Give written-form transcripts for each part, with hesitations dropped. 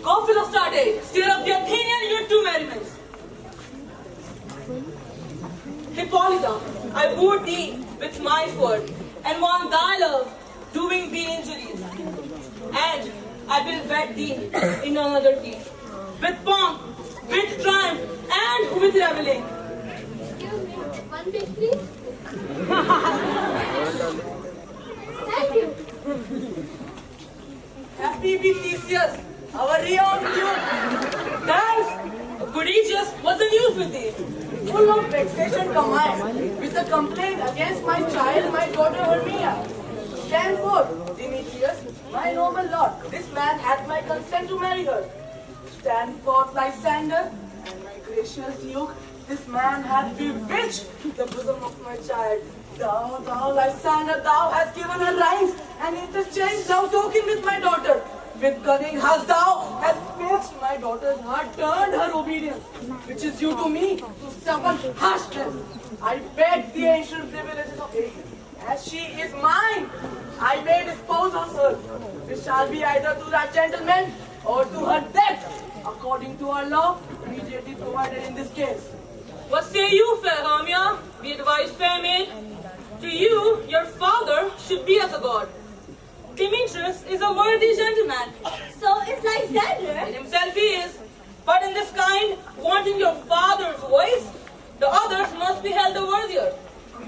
Go, Philostrate, stir up the Athenian youth to merriments. Hippolyta, I wooed thee with my sword, and won thy love, doing thee injuries. And I will wed thee in another key, with pomp, with triumph, and with reveling. Excuse me, one bit, please. Thank you. Happy be Theseus, our renowned youth. Thanks, Gracius was the news with thee. Full of vexation combined with a complaint against my child, my daughter Hermia. Stand forth, Demetrius, my noble lord. This man hath my consent to marry her. Stand forth, Lysander, and my gracious duke. This man hath bewitched the bosom of my child. Thou, Lysander, thou hast given her rhymes, and interchanged thou token with my daughter. With cunning hast thou fixed my daughter's heart, turned her obedience, which is due to me, to stubborn harshness. I beg the ancient privileges of age. As she is mine, I may dispose of her. It shall be either to that gentleman or to her death, according to our law, immediately provided in this case. What say you, fair Hermia? Be advised, fair maid. To you, your father should be as a god. Demetrius is a worthy gentleman. So is Lysander. In himself he is. But in this kind, wanting your father's voice, the others must be held the worthier.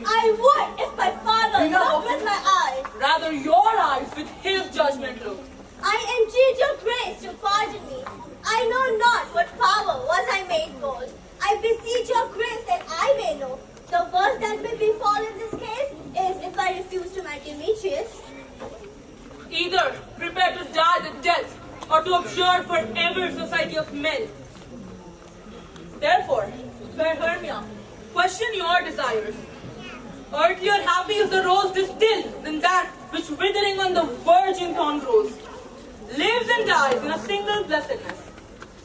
I would if my father looked with my eyes. Rather your eyes with his judgment look. I entreat your grace to pardon me. I know not what power was I made bold. I beseech your grace that I may know. The worst that may befall in this case is if I refuse to marry Demetrius. Either prepare to die the death or to abjure forever society of men. Therefore, fair Hermia, question your desires. Earthlier happy is the rose distilled than that which withering on the virgin thorn grows, lives and dies in a single blessedness.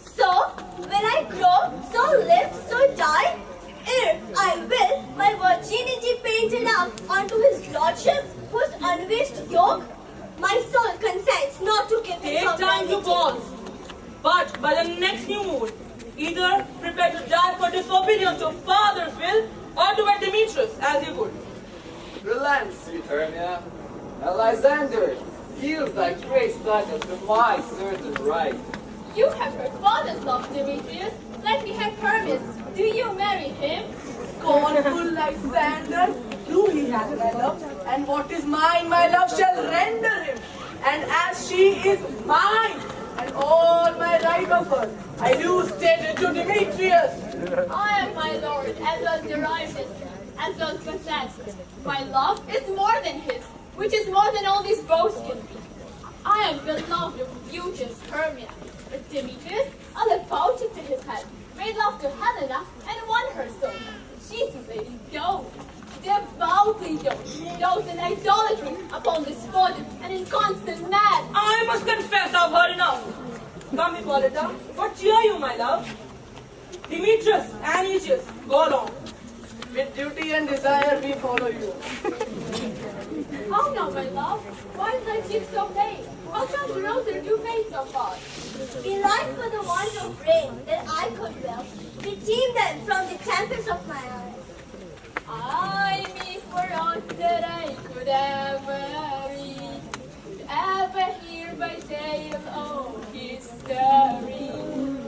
So, when I grow, so live, so die, ere I will my virginity painted up onto his lordship, whose unwished yoke, my soul consents not to give him Take time to pause, but by the next new moon, either prepare to die for disobedience to father's will, or to wed Demetrius as you would. Relent, sweet Hermia. Lysander, yield thy grace title to my certain right. You have heard father's love, Demetrius. Let me have Hermes. Do you marry him? Scornful Lysander, do he hath my love, and what is mine, my love shall render him. And as she is mine, and all my right of her, I do state it to Demetrius. I am my lord, as well derived as well possessed. My love is more than his, which is more than all these boasts can be. I am beloved of beauteous Hermia, but Demetrius, I'll vouch it to his head, made love to Helena and won her soul. She's a lady dote, devoutly dote in idolatry upon despotic and inconstant man. I must confess I've heard enough. Come, Hippolyta, what cheer you, my love? Demetrius and Aetius, go along. With duty and desire we follow you. How now, my love? Why is thy cheek so pale? How comes the roses do fade so fast? Belike for the want of rain that I could well redeem them from the tempest of my eyes. I me for aught that I could ever read, ever hear by tale of history.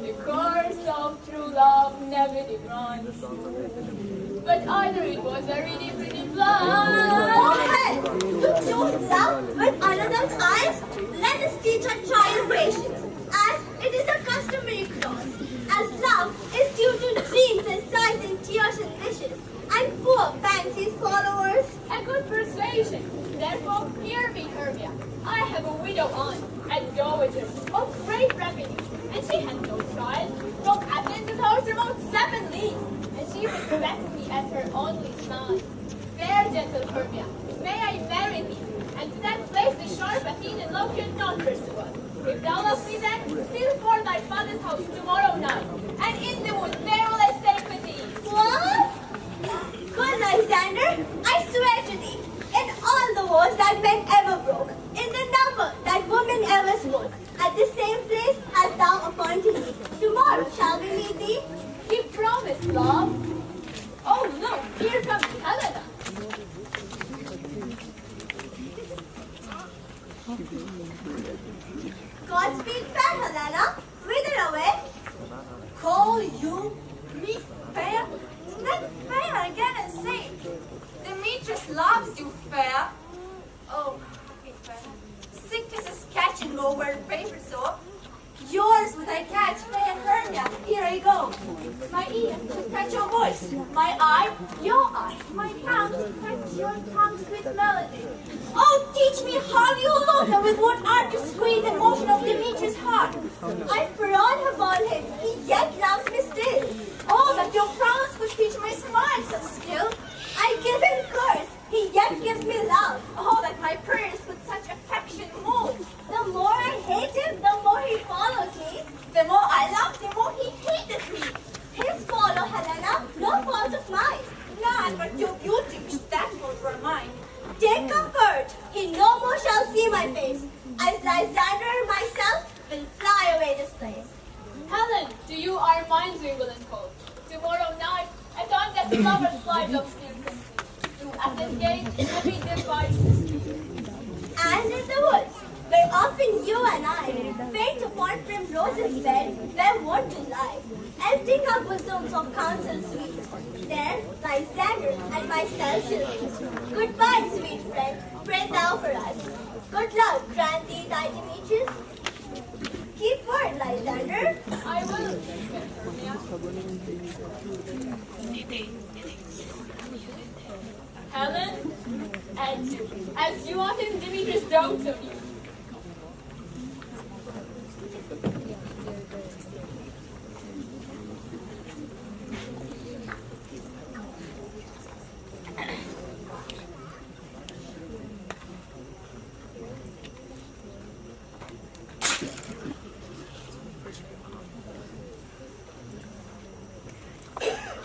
The course of true love never did run smooth, but either it was very pretty blind. Oh, hell! To choose love with another's eyes, let us teach our child patience, as it is a customary clause. As love is due to dreams and sighs and tears and wishes, and poor fancy's followers. A good persuasion. Therefore, hear me, Hermia. I have a widow aunt and dowager of great revenue, and she has no child. From Athens is hers about 7 leagues, and she respects me as her only son. Fair gentle Hermia, may I marry thee, and to that place the sharp Athenian love cannot pursue us. If thou lovest me then, steal for thy father's house tomorrow night, and in the wood there will I stay with thee. What? Good Lysander, I swear to thee, in all the wars that men ever broke, in the number that women ever spoke, at the same place hast thou appointed me. Tomorrow shall we meet thee? Keep promise, love. Oh no, here comes Helena. Godspeed, fair Helena. Whither away? Call you me fair? Let fair again and say, Demetrius loves you fair. Oh, happy fair. Sickness is catching over paper so. Yours would I catch, fair Hermia. Here I go. My ear should catch your voice. My eye, your eye. My tongue should catch your tongue's sweet melody. Oh, teach me how you look and with what art you sweet the motion of Demetrius' heart. I frown upon him, he yet loves me still. Oh, that your frowns could teach my smile such skill. I give him curse, he yet gives me love. Oh, that my prayers with such affection move. The more I hate him, the more he follows me. The more I love, the more he hated me. His follow, Helena, no fault of mine. None but your beauty, which that fault were mine. Take comfort, he no more shall see my face, as Lysander and myself will fly away this place. Helen, to you our minds we will unfold. Tomorrow night, at dawn that the lovers flight of still conceit. Through Athens gate, and we divide the street. And in the woods, where often you and I faint upon primrose's bed, where wont to lie, emptying our bosoms of counsel sweet. There, Lysander and myself shall meet. Goodbye, sweet friend, pray thou for us. Good luck grant thee thy Demetrius. Keep word, Lysander. I will, fair Hermia. Helen, as you often Demetrius dotes on you.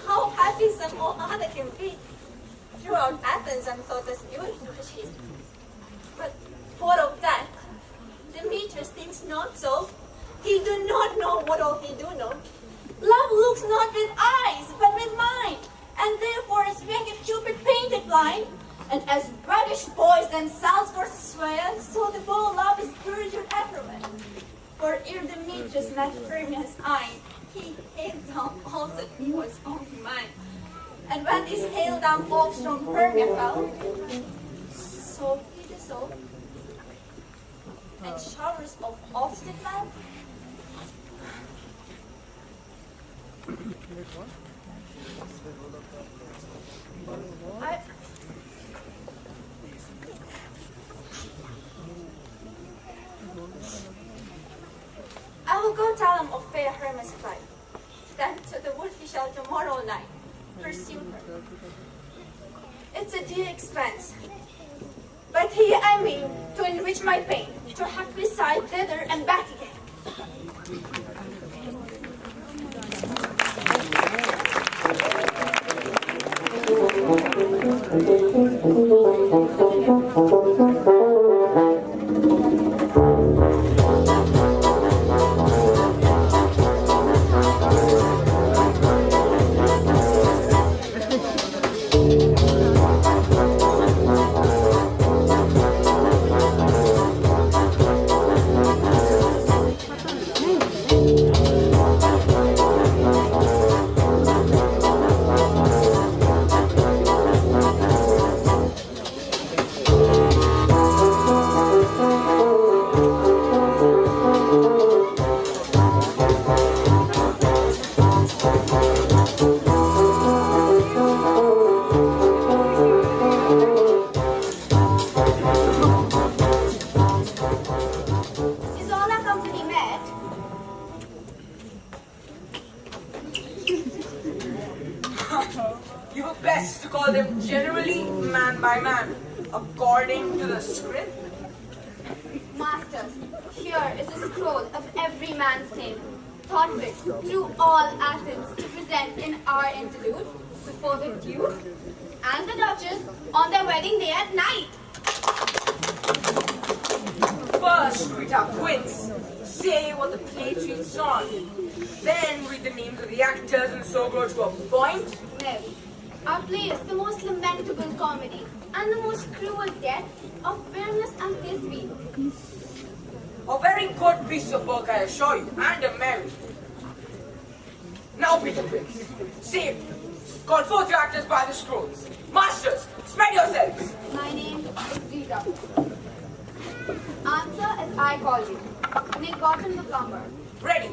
How happy some more other can be. Throughout Athens and thought as beautiful as she is. But what of that? Demetrius thinks not so. He do not know what all he do know. Love looks not with eyes, but with mind. And therefore as wicked Cupid painted blind. And as brutish boys themselves forswear, so the bold love is perjured everywhere. For ere Demetrius met Hermia's eye, he hailed down all that he was on mine. And when this hail down falls from Hermia fell, so he dissolved, and showers of obstinate love. I will go tell him of fair Hermia's flight. Then to the wood he shall tomorrow night pursue her. It's a dear expense. But here I mean to enrich my pain, to have beside thither and back again. Is all our company met? You were best to call them generally man by man, according to the script. Masters, here is a scroll of every man's name, thought fit through all Athens to present in our interlude before the Duke and the Duchess on their wedding day at night. First, read our quints, say what the play treats on. Then read the names of the actors and so go to a point. No, our play is the most lamentable comedy and the most cruel death of Pyramus and Thisbe. A very good piece of work, I assure you, and a merry. Now, Peter Quince, say, call forth your actors by the scrolls. Masters, spread yourselves. My name is Rita. Answer as I call you. Nick Bottom the plumber. Ready.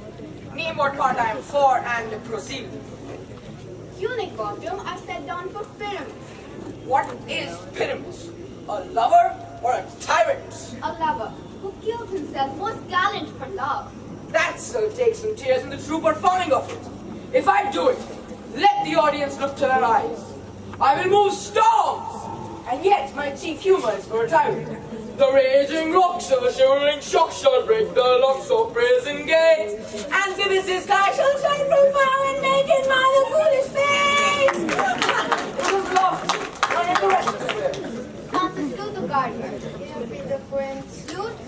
Name what part I am for and proceed. You, Nick Bottom, are set down for Pyramus, What is Pyramus? A lover or a tyrant? a lover who kills himself most gallant for love. That'll take some tears in the true performing of it. If I do it, let the audience look to their eyes. I will move storms, and yet my chief humor is for a tyrant. The raging rocks of a shivering shock shall break the locks of prison gates, and Theseus' sky shall shine from far and naked by the foolish face. It was lofty, and the rest of it. Answers to the gardener. You be the prince. Flute,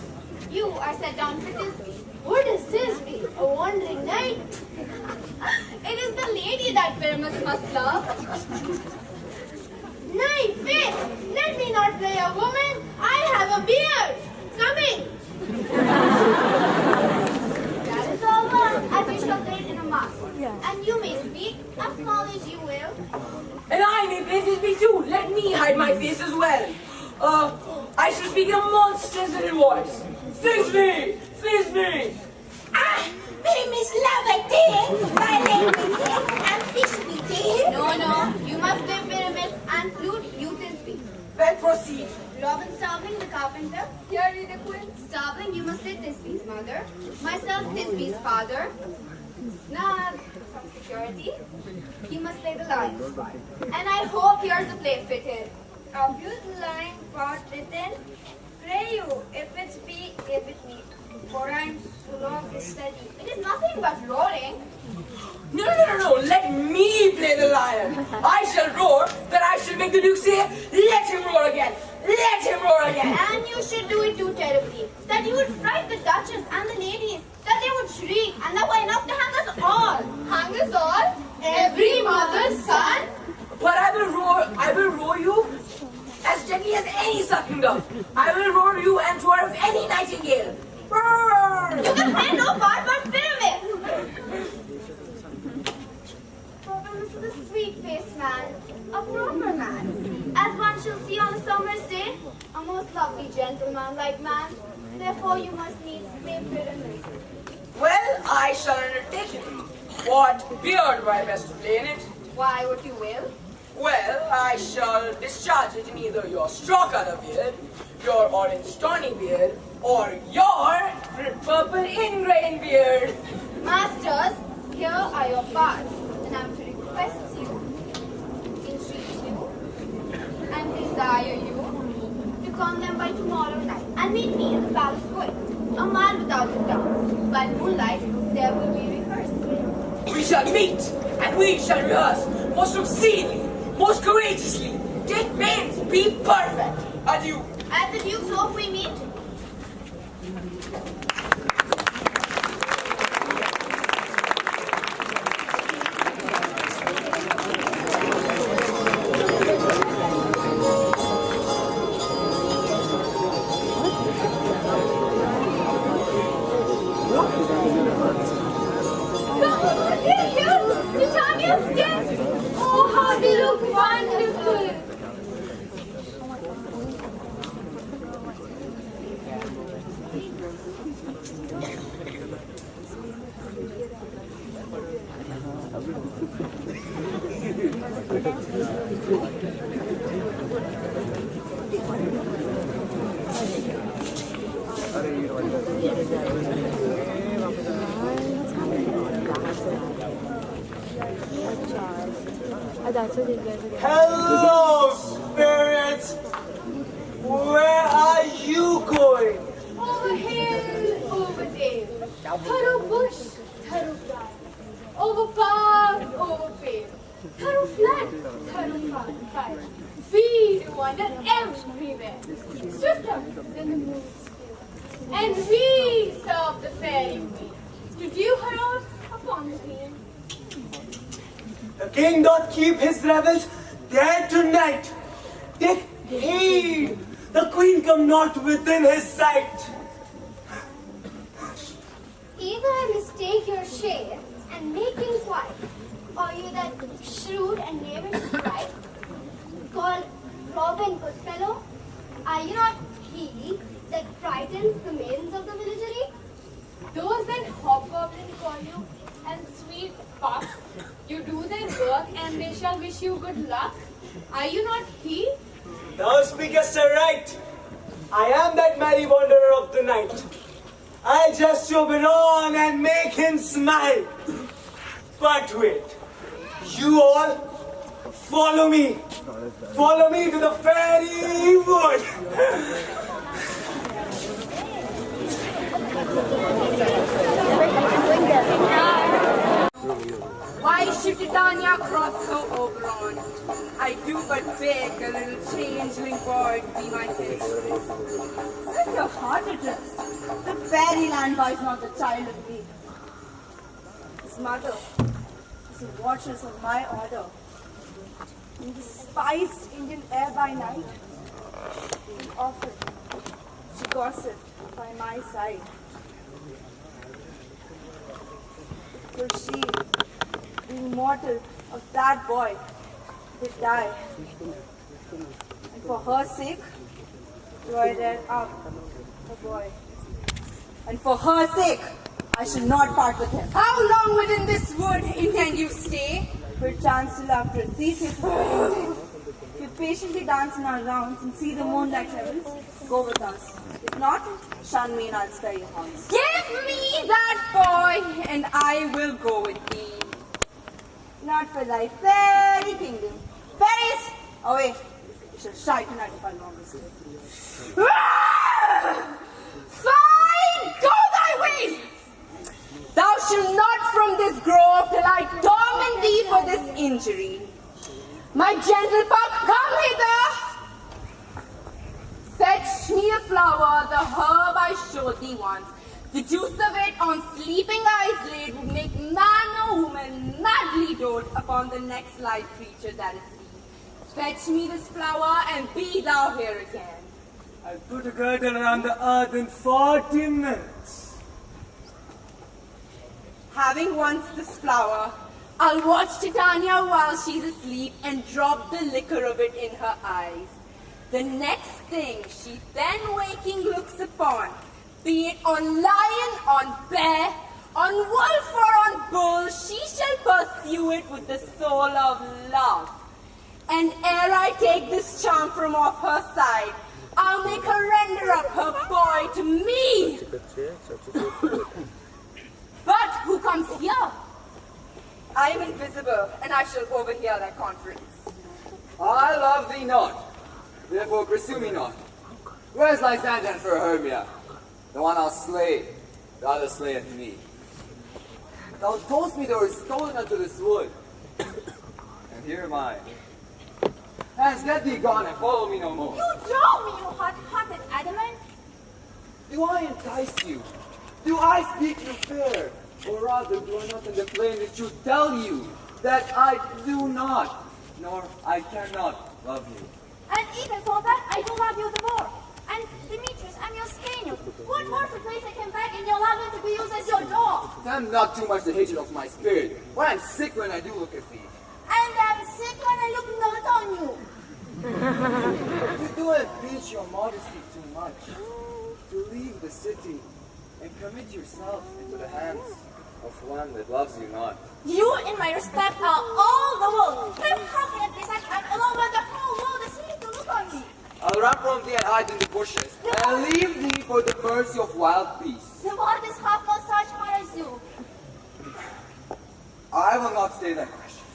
you are set down for Thisbe. What is Thisbe? A wandering knight? It is the lady that Pyramus must love. Nay, faith, let me not play a woman. I have a beard. Coming. That is all one, as we shall play it in a mask. And you may speak as knowledge you will. And I may places be too. Let me hide my face as well. I shall speak in a monstrous little voice. Thisbe! Thisbe! Ah, Pyramus lover dear, my lady dear, and Thisbe dear. No, you must play Pyramus and flute, you Thisbe. Well, proceed. Robin Starveling, the carpenter. Here is the queen. Starveling, you must play Thisbe's mother. Myself, Thisbe's father. Snug, from security. You must play the lion. And I hope here's the play fitted. A few line part written, pray you, if it speak, if it need, for I am full of study. It is nothing but roaring. No. Let me play the lion. I shall roar, that I shall make the Duke say, let him roar again. Let him roar again. And you should do it too terribly. That you would fright the Duchess and the ladies. That they would shriek, and that were enough to hang us all. Hang us all? Every mother's son? But I will roar you as gently as any sucking dove. I will roar you and roar of any nightingale. Roar! You can play no part but Pyramus. Pyramus is a sweet-faced man, a proper man, as one shall see on a summer's day, a most lovely gentleman-like man. Therefore, you must needs play Pyramus. Well, I shall undertake it. What beard do I best to play in it? Why, what you will? Well, I shall discharge it in either your straw-color beard, your orange tawny beard, or your purple ingrain beard. Masters, here are your parts, and I am to request you, entreat you, and desire you to come them by tomorrow night and meet me in the palace wood, a man without a doubt. By moonlight, there will be rehearsal. We shall meet, and we shall rehearse most obscenely, most courageously, Take pains, be perfect. Adieu. At the Duke's hope we meet. Oh, how they look wonderful! Hello, spirits! Where are you going? Over hill, over dale, thorough bush, thorough flat, over path, over pale, thorough flat, thorough fire. We do wander everywhere, swifter than the moon's speed, and we serve the fairy queen to dew her out upon the green. The king doth keep his revels there tonight. Take heed, the queen come not within his sight. Either I mistake your shade and make inquiry, or you that shrewd and knavish sprite, called Robin Goodfellow, are you not he that frightens the maidens of the villagery? Those that hobgoblin call you, and sweet puff, you do their work and they shall wish you good luck. Are you not he? Thou speakest aright. I am that merry wanderer of the night. I'll just open on and make him smile. But wait, you all follow me. Follow me to the fairy wood. Why should Titania cross so overgrown? I do but beg a little changeling boy to be my kiss. Set your heart at rest. The fairyland boy is not the child of me. His mother is a watchers of my order. In the spiced Indian air by night, and often she gossiped by my side. For she, being mortal of that boy, did die. And for her sake, do I rear up a boy. And for her sake, I shall not part with him. How long within this wood intend you stay? Perchance till after Theseus is painted. If you patiently dance in our rounds and see the moonlight levels, go with us. If not, shun me and I'll spare your haunts. Give me that boy, and I will go with thee. Not for thy fairy kingdom. Fairies, away! You shall shy tonight if I long stay. Fine! Go thy way! Thou shalt not from this grove till I torment thee for this injury. My gentle pup, come hither! Fetch me a flower, the herb I showed thee once. The juice of it on sleeping eyes laid would make man or woman madly dote upon the next light creature that it sees. Fetch me this flower and be thou here again. I'll put a girdle around the earth in 40 minutes. Having once this flower, I'll watch Titania while she's asleep and drop the liquor of it in her eyes. The next thing she then waking looks upon, be it on lion, on bear, on wolf or on bull, she shall pursue it with the soul of love. And ere I take this charm from off her side, I'll make her render up her boy to me. But who comes here? I am invisible, and I shall overhear that conference. I love thee not, therefore pursue me not. Where's Lysander for Hermia? The one I'll slay, the other slayeth me. Thou toldst me they were stolen unto this wood, and here am I. Hence, get thee gone and follow me no more. You draw me, you hot-hearted adamant. Do I entice you? Do I speak you fair? Or rather, do I not in the plainest truth tell you that I do not, nor I cannot love you? And even for that, I do love you the more. And Demetrius, I'm your scapegoat. What more to place I can beg in your love than to be used as your dog? Tempt not too much the hatred of my spirit, for I am sick when I do look at thee. And I'm sick when I look not on you. You do impeach your modesty too much. To leave the city and commit yourself into the hands of one that loves you not. You, in my respect, are all the world. But how can it be such I'm alone when the whole world is here to look on me? I'll run from thee and hide in the bushes, and leave thee for the mercy of wild beasts. The world is half not such hard as you. I will not stay thy question.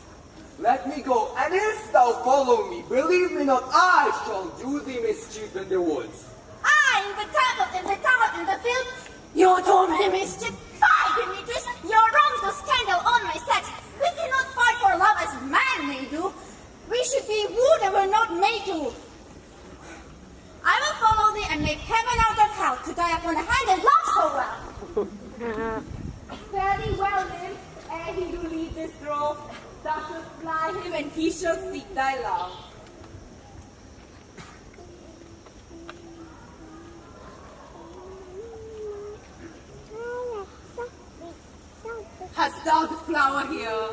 Let me go, and if thou follow me, believe me not, I shall do thee mischief in the woods. In the temple, in the tower, in the field, you do me mischief. Fie, Demetrius, your wrongs do scandal on my sex. We cannot fight for love as man may do. We should be wooed and we're not made to. I will follow thee and make heaven out of hell to die upon the hand and love so well. Fare thee well, then, ere he do leave this grove. Thou shalt fly him and he shall seek thy love. Hast thou the flower here?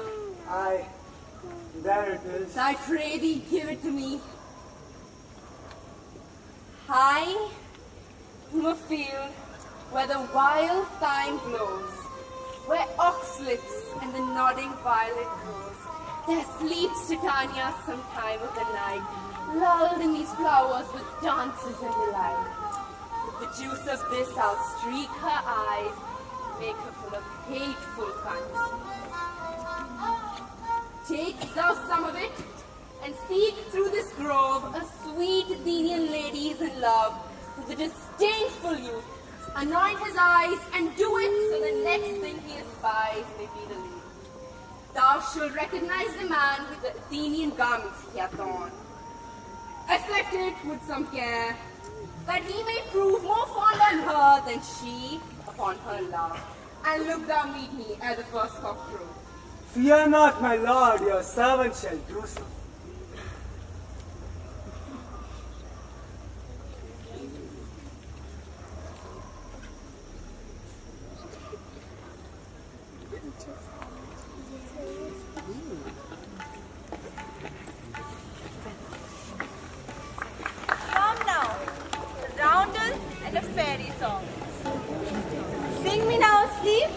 Aye, there it is. I pray thee, give it to me. High from a field where the wild thyme blows, where oxlips and the nodding violet grows, there sleeps Charaniya some time of the night, lulled in these flowers with dances and delight. With the juice of this I'll streak her eyes, make her full of hateful fancy. Take thou some of it, and seek through this grove a sweet Athenian lady is in love with a disdainful youth. Anoint his eyes, and do it so the next thing he espies may be the lady. Thou shalt recognize the man with the Athenian garments he hath on. Affect it with some care, that he may prove more fond on her than she upon her love. And look thou meet me at the first cock crow. Fear not, my lord, your servant shall do so. Come now, a roundel and a fairy song. Sing me now asleep,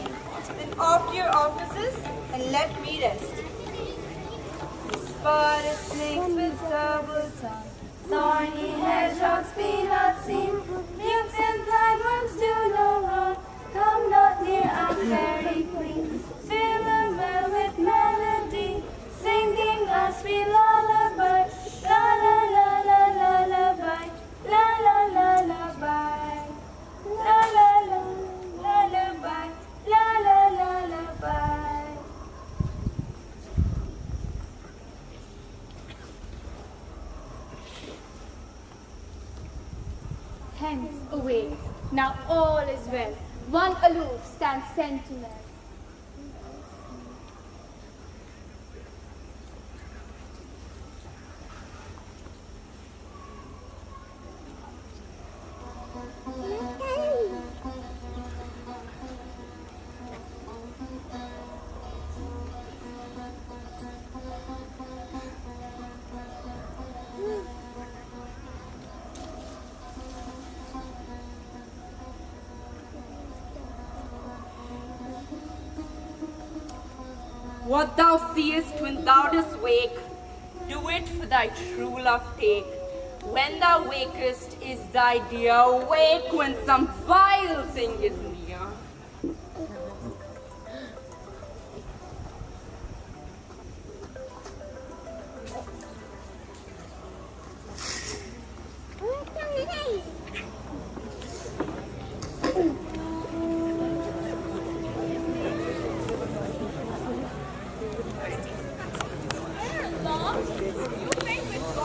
then off to your offices and let me rest. Spotted snakes with double tongue, thorny hedgehogs be not seen, newts and flatworms do no wrong. Come not near our fairy queen, fill the well with melody, singing a sweet lullaby, la la la la lullaby, la la la lullaby, la la la lullaby, la la la lullaby. Hence, away. Now all is well. One aloof stands sentinel. What thou seest when thou dost wake, do it for thy true love take. When thou wakest, is thy dear awake when some vile thing is near? You make with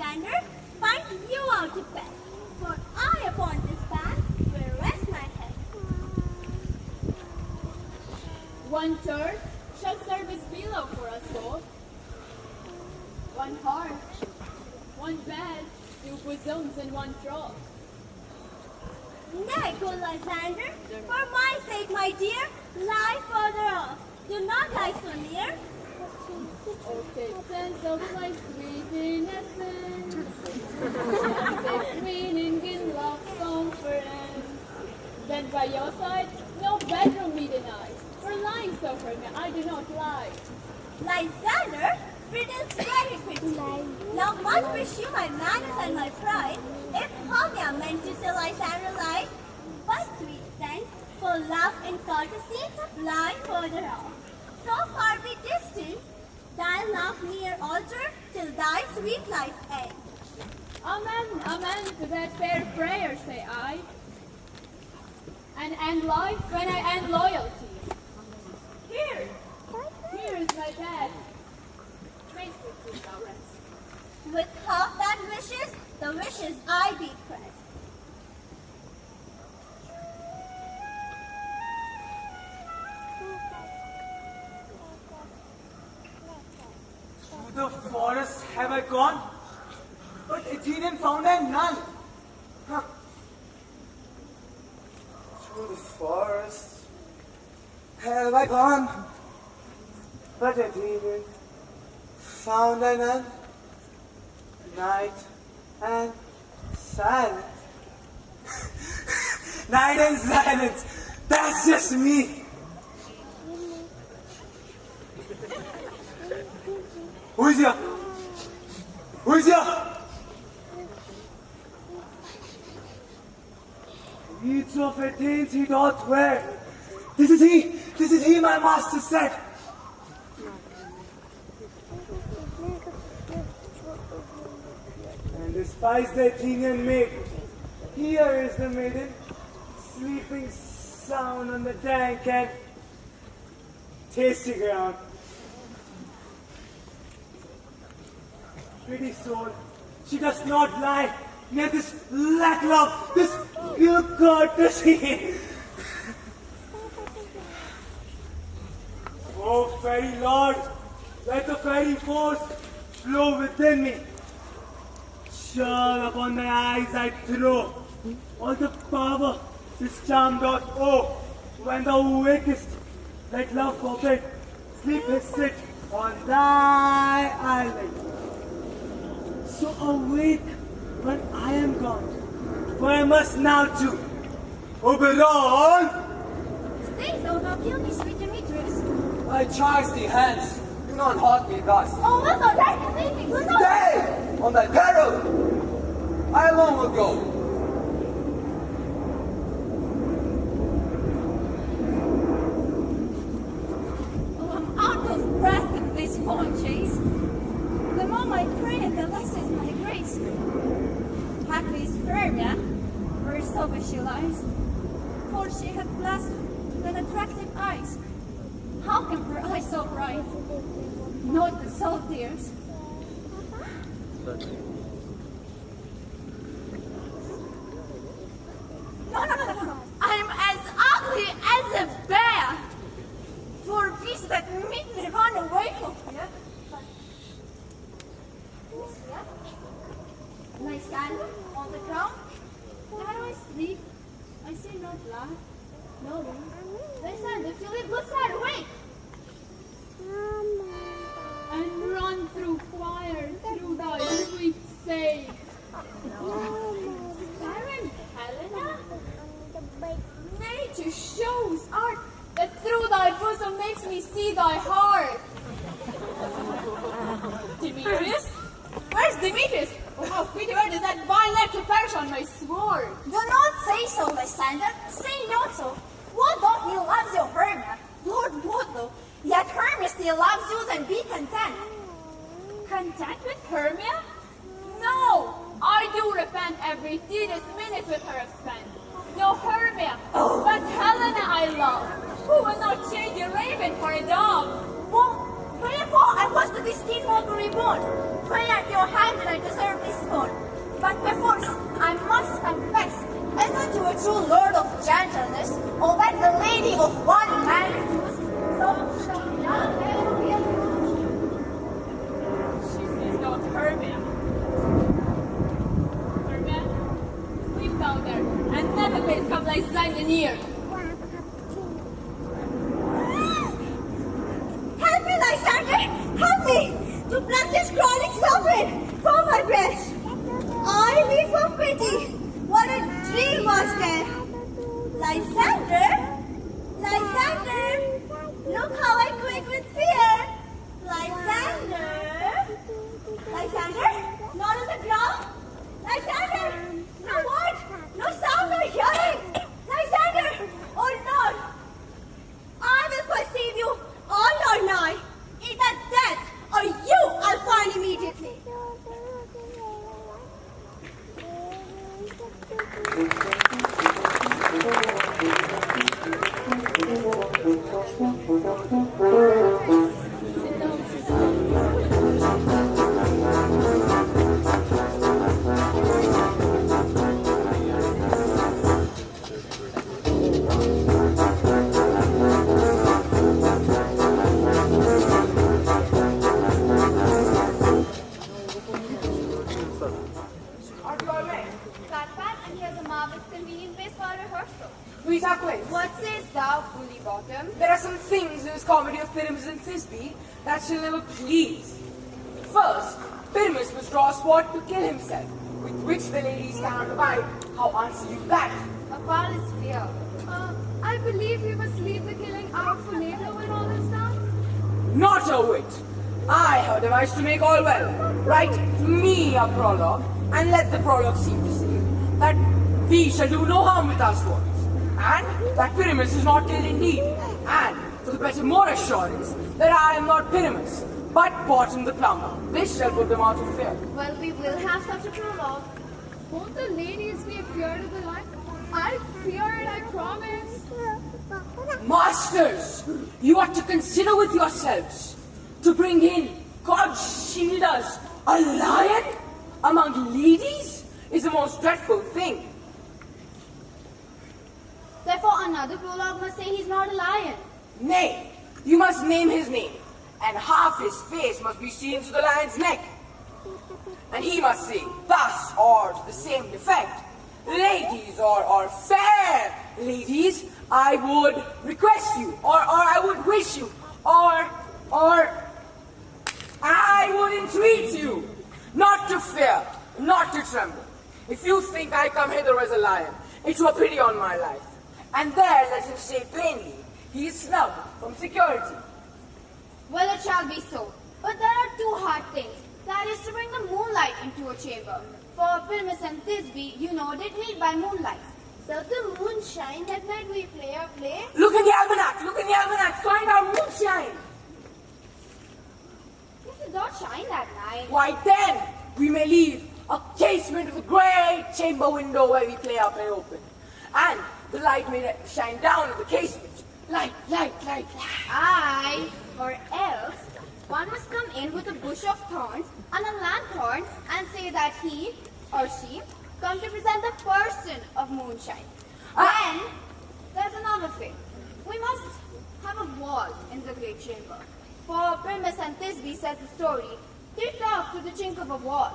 Lysander, find you out to bed, for I upon this path will rest my head. One turf shall serve as pillow for us both. One heart, one bed, two bosoms, and one trough. Nay, good Lysander, for my sake, my dear, lie further off. Do not lie so near. Okay, sense of my sweet innocence, the meaning in love's conference. Then by your side, no bedroom me denies. For lying so for me, I do not lie. Lysander, riddles very quickly. Now much wish you my manners and my pride, if Hermia meant to say Lysander lied. But sweet then, for love and courtesy, lie further off. So far be distant, thy love near altar, till thy sweet life end. Amen, amen to that fair prayer, say I. And end life when I end loyalty. Here is my bed. Trace with which thou rest. With half that wishes, the wishes I be pressed. To the forest have I gone, but Athenian found I none. Huh. Through the forest have I gone, but Athenian found I none. Night and silence. Night and silence. That's just me. Who's here? Who's here? Each of Athens he doth wear. This is he, my master said. And despise the Athenian maid, here is the maiden, sleeping sound on the dank and tasty ground. Pretty soul, she does not lie near this lack love, this ill courtesy. Oh, fairy lord, let the fairy force flow within me. Shall upon thy eyes I throw all the power this charm doth owe. When thou wakest, let love forbid, sleep is sit on thy eyelid. So awake when I am gone, for I must now too. Oberon! Stay, thou not kill me, sweet Demetrius. I charge thee hence. Do not haunt me thus. Oh, will not let me leave me, will not. Stay! On thy peril! I alone will go. Oh, I'm out of breath in this fond chase. The more I pray, the less is my grace. Happy is Hermia, where sober she lies, for she hath blessed with attractive eyes. How can her eyes so bright note the salt tears? No. I'm as ugly as a bear. For beasts that meet me run away from here. I stand on the ground. How do I sleep? I see not laugh. No one. Listen, if you leave good side, awake! And run through fire, through thy sweet sake. Baron Helena? Nature shows art that through thy bosom makes me see thy heart. Demetrius? Where's Demetrius? Oh, how pretty word is that vine left to perish on my sword? Do not say so, Lysander. Say not so. Would not he loves you, Hermia? Lord would though. Yet Hermia still loves you, then be content. Content with Hermia? No! I do repent every tedious minute with her have spent. No Hermia, but Helena I love, who will not change a raven for a dove. Well, wherefore I was to this king Mulberry born. Pray at your your hand that I deserve this scorn. But perforce, I must confess, as unto a true lord of gentleness, or that the lady of one man refused, so shall none ever be abused. She sees not Hermia. Hermia, sleep down there, and never may come thy sight near. Help me, Lysander! Help me! To pluck this crawling sovereign from my breast! I weep for pity! What a dream was there! Lysander! Lysander! Look how I quake with fear! Lysander! Lysander? Not on the ground? Lysander! No word! No sound or hearing! Lysander! Oh Lord! I will perceive you all or nigh! Either death or you I'll find immediately! What sayest thou, Bully Bottom? There are some things in this comedy of Pyramus and Thisbe that shall never please. First, Pyramus must draw a sword to kill himself, with which the ladies cannot abide. How answer you that? Upon his fear. I believe we must leave the killing out for later when all is done. Not a whit. I have devised to make all well. Write me a prologue, and let the prologue seem to say that we shall do no harm with our swords, and that Pyramus is not killed indeed, and for the better more assurance that I am not Pyramus, but Bottom the plumber. This shall put them out of fear. Well, we will have such a prologue. Won't the ladies be afeard of the light? I fear it, I promise. Masters, you ought to consider with yourselves to bring in, God shield us, a lion among ladies is the most dreadful thing. Therefore, another prologue must say he's not a lion. Nay, you must name his name, and half his face must be seen to the lion's neck. And he must say, thus or to the same effect, ladies or fair ladies, I would request you, or I would wish you, or I would entreat you, not to fear, not to tremble. If you think I come hither as a lion, it were pity on my life. And there let him say plainly, he is snubbed from security. Well, it shall be so. But there are two hard things. That is to bring the moonlight into a chamber. For Pyramus and Thisbe, you know, did meet by moonlight. Does the moon shine that night we play our play? Look in the almanac, find our moonshine. If it not shine that night. Why then, we may leave a casement of the great chamber window where we play our play open. And the light may shine down at the casement. Light. Aye, or else one must come in with a bush of thorns and a lanthorn and say that he or she come to present the person of moonshine. Then there's another thing. We must have a wall in the great chamber. For Pyramus and Thisbe, says the story, they talk to the chink of a wall.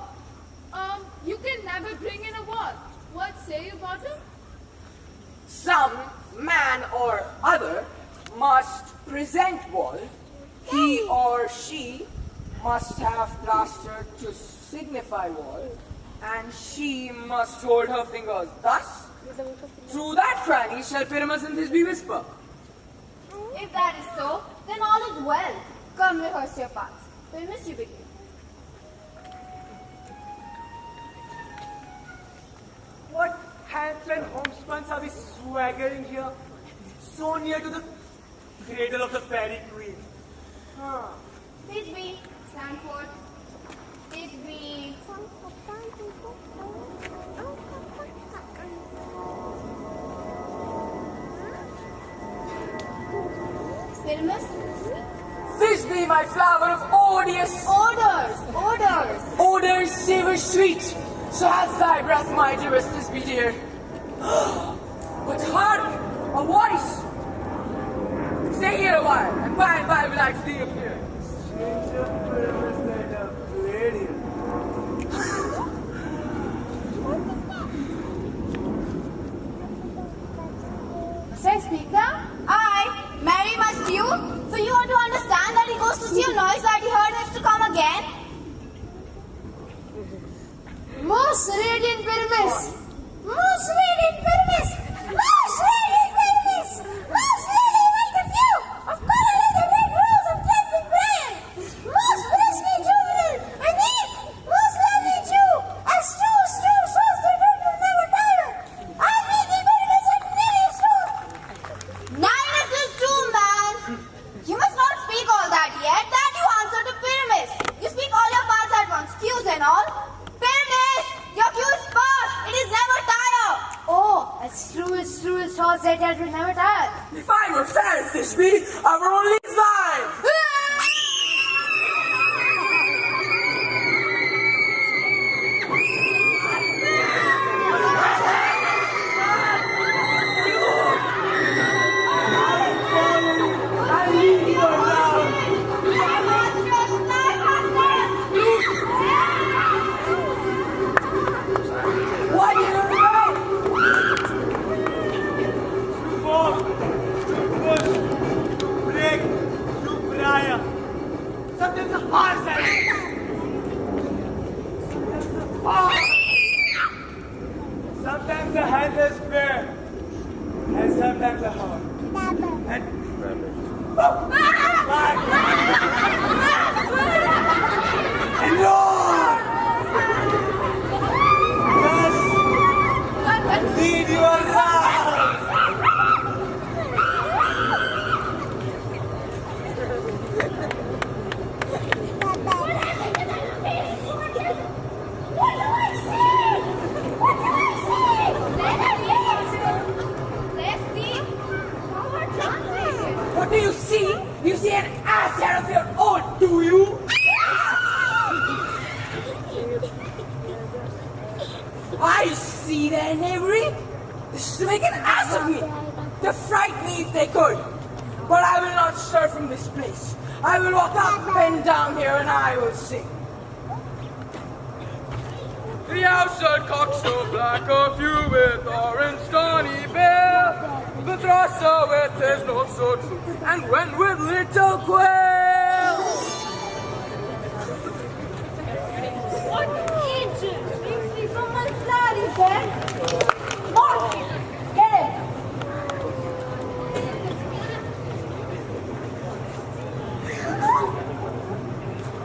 You can never bring in a wall. What say you, Bottom? Some man or other must present wall. He or she must have plastered to signify wall, and she must hold her fingers thus. Through that cranny shall Pyramus and Thisbe whisper. If that is so, then all is well. Come, rehearse your parts. Pyramus, you begin. What hands and homespuns are we swaggering here? So near to the cradle of the fairy queen. Thisbe, stand forth. Thisbe. Pyramus, This be my flower of odious odors, savor sweet. So hath thy breath, my dearest, this be dear. But hark, a voice. Stay here a while, and by and by will I to thee appear. Say, speak now. Mary must you. So you want to understand that he goes to see a noise that he heard next to come again? Most radiant Pyramus! Most radiant Pyramus! Most radiant Pyramus! Most radiant like a few of color like the red rose of Clefin Brian! Most bristly juvenile and neat! Most lovely Jew! As true shows the red will never tire! I mean the Pyramus at Nereus Road! Nine is true, man! You must not speak all that yet. That you answer to Pyramus. You speak all your parts at once, cues and all. Pyramus! Your cue is past. It is never tire. Oh, it's true. Short said that will never tire. If I were fair, this be, I were only thine. Sometimes the horse sometimes the headless bear, and sometimes the horse. And Lord, thus lead you around. What do you see? You see an ass out of your own, do you? I see their knavery. This is to make an ass of me, to frighten me if they could. But I will not stir from this place. I will walk up and down here and I will sing. The outside cock so black, a few with orange stony bill. The throsser with his nose so true, and went with little quail. What angel brings me from my flat is there? Mark! Get him!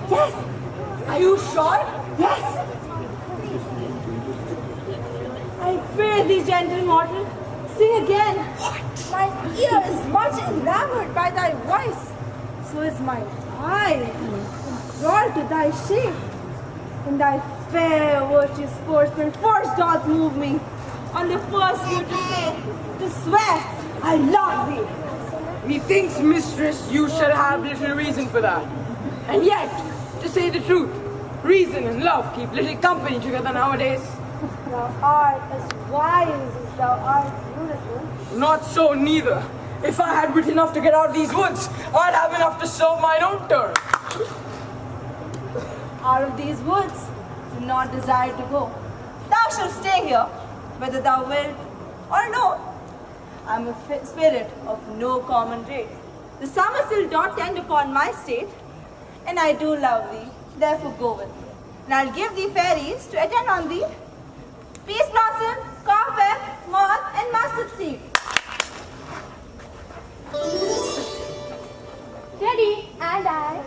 Yes! Are you sure? Yes! I pray thee, gentle mortal, sing again. What? My ear is much enamored by thy voice. So is my eye enthralled to thy shape. And thy fair virtuous sportsman first doth move me on the first view to swear, I love thee. Methinks, mistress, you shall have little reason for that. And yet, to say the truth, reason and love keep little company together nowadays. Thou art as wise as thou art beautiful. Not so neither. If I had wit enough to get out of these woods, I'd have enough to serve mine own turn. Out of these woods, do not desire to go. Thou shalt stay here, whether thou wilt or no. I am a spirit of no common rate. The summer still doth tend upon my state, and I do love thee, therefore go with me. And I'll give thee fairies to attend on thee. Peace blossom, cobweb, moth, and mustard seed. Teddy, and I.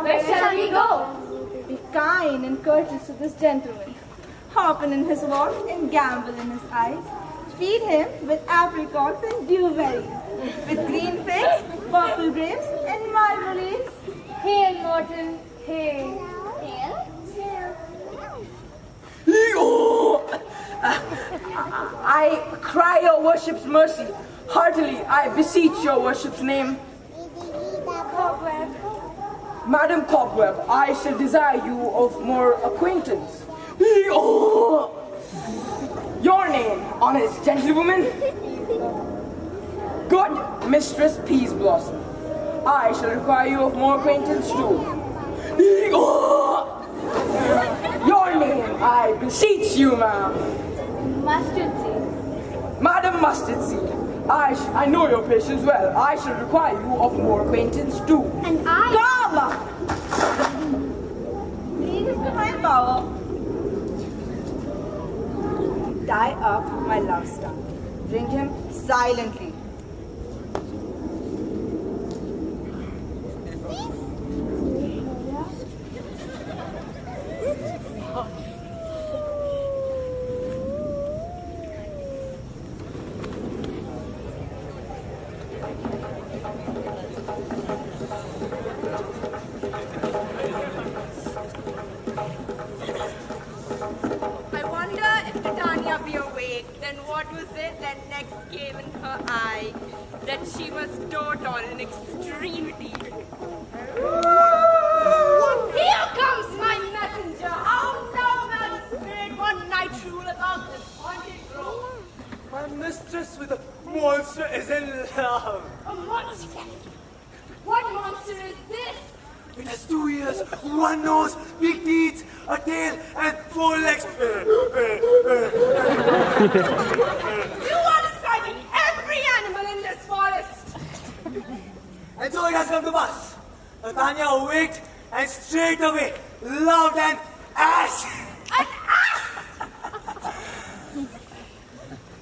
Where shall we go? Be kind and courteous to this gentleman. Open in his walk and gamble in his eyes. Feed him with apricots and dewberries, with green figs, purple grapes, and marmalades. Hail, mortal, hail. Hail? I cry your worship's mercy, Heartily, I beseech your worship's name. Madam Cobweb, I shall desire you of more acquaintance. Your name, honest gentlewoman? Good Mistress Peaseblossom. I shall require you of more acquaintance too. Your name, I beseech you, ma'am. Mustard seed. Madam Mustard Seed, I know your patience well. I shall require you of more acquaintance too. And I... Come! Leave it behind power. Tie up my love star. Bring him silently. I wonder if Titania be awake, then what was it that next came in her eye that she must dote on in extremity? Here comes my messenger! How now, man spirit, one night rule about this haunted grove? My mistress with a monster is in love. A monster? What monster is this? It has 2 ears, 1 nose, big teeth, a tail, and 4 legs. You are describing every animal in this forest! And so it has come to pass. Titania awaked and straight away loved an ass. An ass!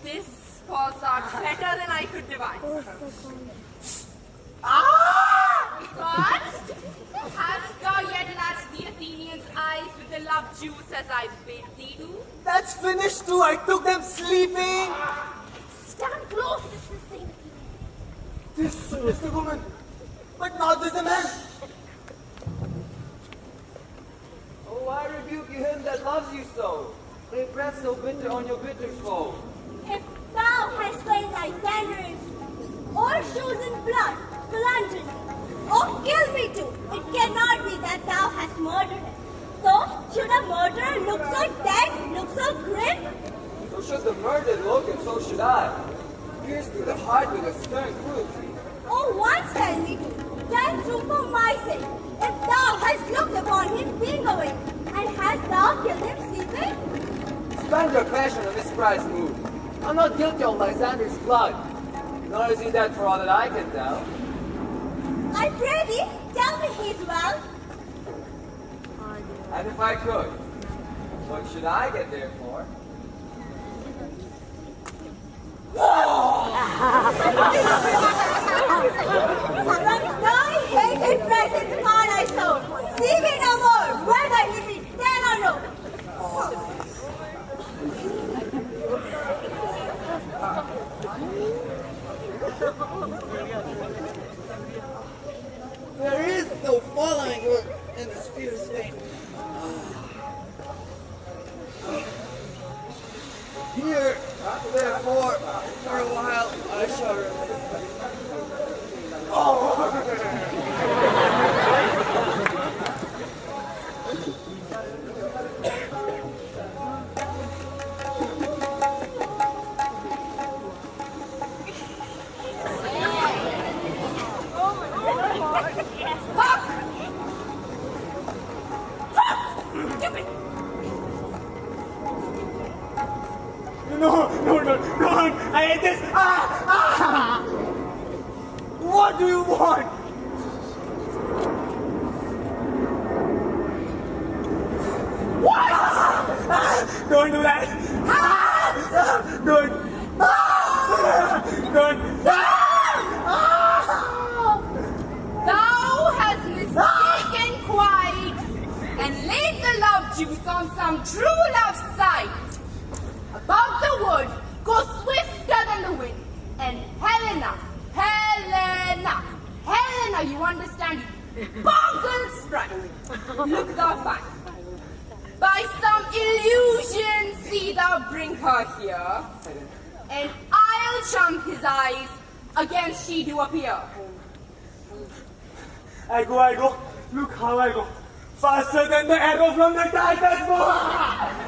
This falls out better than I could devise. But hast thou yet latched the Athenians' eyes with the love juice as I bid thee do? That's finished too. I took them sleeping. Stand close, this is the This is the woman, but not this the man. Oh, I rebuke you him that loves you so. Lay breath so bitter on your bitter foe. If thou hast slain Lysander or chosen blood, plunge in it, or kill me too, it cannot be that thou hast murdered him. So, should a murderer look so dead, look so grim? So should the murdered look, and so should I. Pierced through the heart with a stern cruelty. Oh, once tell me to, tell true for my sake, if thou hast looked upon him being awake, and hast thou killed him sleeping? Spend your passion on this prized mood. I'm not guilty of Lysander's blood. Nor is he dead for all that I can tell. I pray thee, tell me he's well. And if I could, what should I get there for? From thy hated presence upon thy soul, see me no more, whether he be dead or no. There is no following her in this fierce vein. Here, therefore, for a while I shall remain. No, I hate this. What do you want? What? Don't do that. Don't. Thou hast mistaken quite, and laid the love juice on some true love sight. About the wood, go swifter than the wind, and Helena, you understand it? Bungle sprite, look thou find. By some illusion see thou bring her here, and I'll I'll charm his eyes against she do appear. I go. Look how I go. Faster than the arrow from the tiger's bow.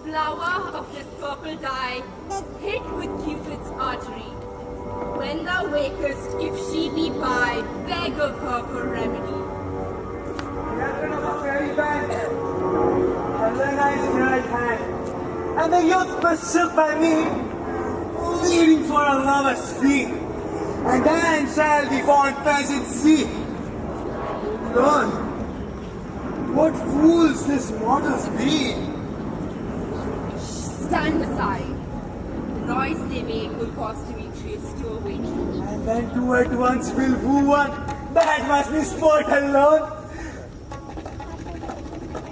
Flower of his purple dye, hit with Cupid's artery. When thou wakest, if she be by, beg of her for remedy. Captain of a fairy band, Helena is near at hand, and the youth pursued by me, leading for a lover's fee, and then shall the fond peasant see. Lord, what fools these mortals be! Stand aside. The noise they make will cause Demetrius to awake. And then two at once will woo one. That must be sport alone.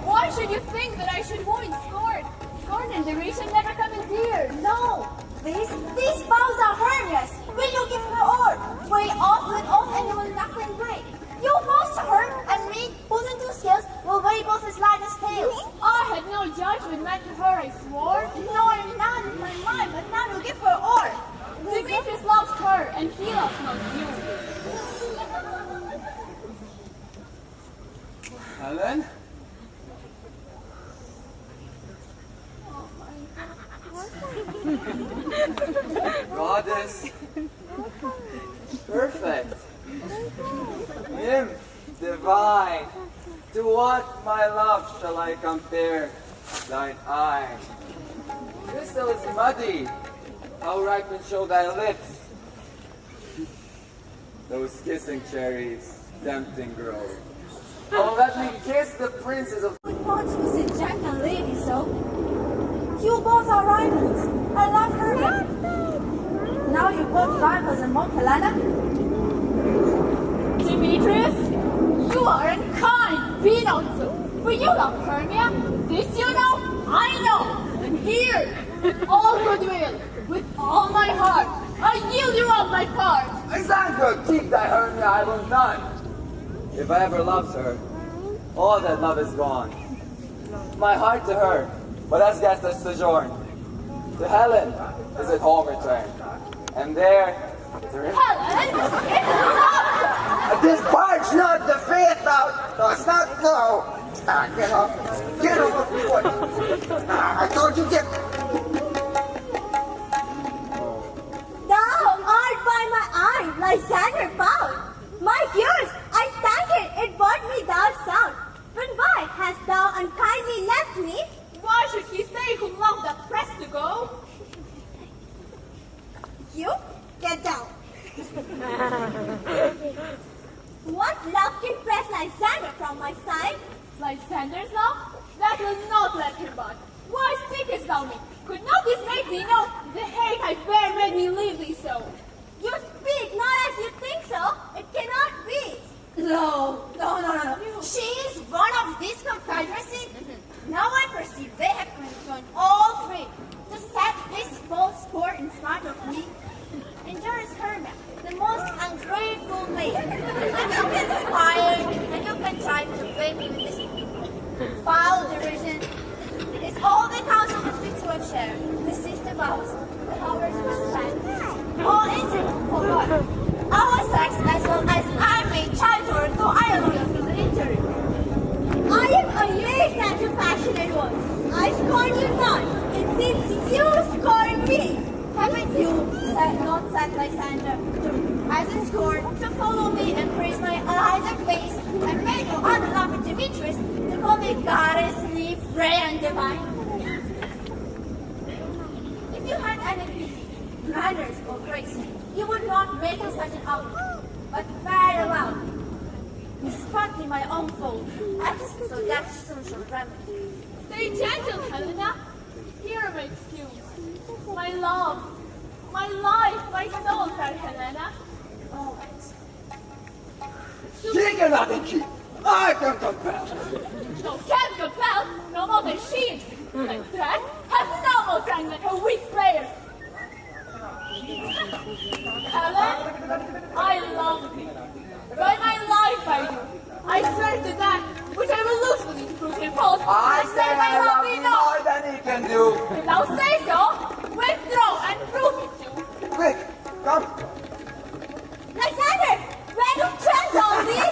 Why should you think that I should woo in scorn? Scorn and derision never come in dear. No, these bows are harmless. Will you give her all? Weigh off with oath and you will nothing break. You boast to her, and me, whose in two scales, will weigh both as light as tails. I had no judgment meant to her, I swore. Nor none in my mind, but none will give her all. Demetrius loves her, and he loves not you. Helen? Goddess. Perfect. Nymph divine. To what, my love, shall I compare thine eye? Crystal is muddy. How ripen show thy lips? Those kissing cherries, tempting grow. Oh, let me kiss the princess of... We thought you was a gentle lady, so. You both are rivals. I love her. Now you both rivals and mock Helena. Demetrius, you are unkind, be not so. For you love Hermia, this you know, I know. And here, with all goodwill, with all my heart, I yield you up my part. Example, keep thy Hermia, I will none. If I ever loved her, all that love is gone. My heart to her, but as guest a sojourn. To Helen is at home return, and there is her... Helen, it is love. This barge not the faith thou dost not know. Get off. Get off the foot. I told you get... Thou art by my eye, Lysander found. My ears, I thank it, it brought me thou sound. But why hast thou unkindly left me? Why should he stay whom love doth press to go? You, get down. What love can press Lysander from my side? Lysander's love? That will not let him but. Why seekest thou me? Could not this make thee know the hate I bear made me leave thee so? You speak not as you think so. It cannot be. No. She is one of this confederacy. Now I perceive they have joined all three to set this false sport in spite of me. And there is Hermia, the most ungrateful maid. And you conspire and you contrive to blame me with this foul derision. It is all the counsel with which you have shared. The sister vows, the powers were spent. All incident for God. Our sex as well as I made childbirth, though I am loyal to the injury. I am amazed at your passionate words. I scorn you not. It seems you scorn me. Haven't you not said Lysander as in scorn to follow me and praise my eyes and face and make you unloving Demetrius to call me goddess, nymph, ray, and divine? If you had any beauty, manners, or grace, you would not make me such an outlaw, but very well. You spot me my own fault, so that soon shall remedy. Stay gentle, Helena. Hear my excuse. My love, my life, my soul, fair Helena. Oh, She cannot keep. I can compel. No can compel, no more than she. And threat has no more strength than her weak prayers. Helen, I love thee. Join my life by you. I swear to that which I will lose for thee to prove him false. I say I love thee more than he can do. If thou say so, withdraw and prove it to. Quick, come. Lysander, where do trends on thee?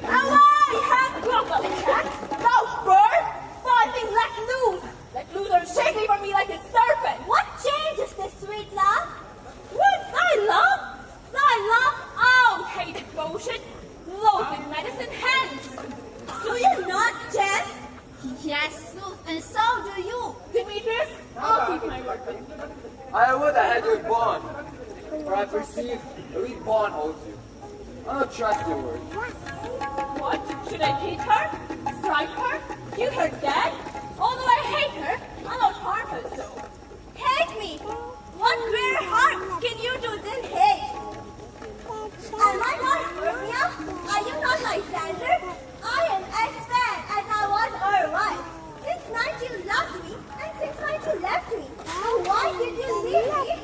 Now I have grumbled, Jack. Thou bird, fighting let loose. Let loose or shake thee from me like a serpent. What change is this, sweet love? What? Thy love? Thy love? Oh, hated potion. Loathing medicine hence. Do you not jest? Yes, Sooth, and so do you. Demetrius, I'll keep my word with you. I would I had your bond, for I perceive a weak bond holds you. I don't trust your word. What? Should I hit her? Strike her? Kill her dead? Although I hate her, I'll not harm her so. Hate me? What greater harm can you do than hate? Am I not Hermia? Are you not Lysander? I am as fair as I was erewhile. Since night you loved me, and since night you left me. So why did you leave me?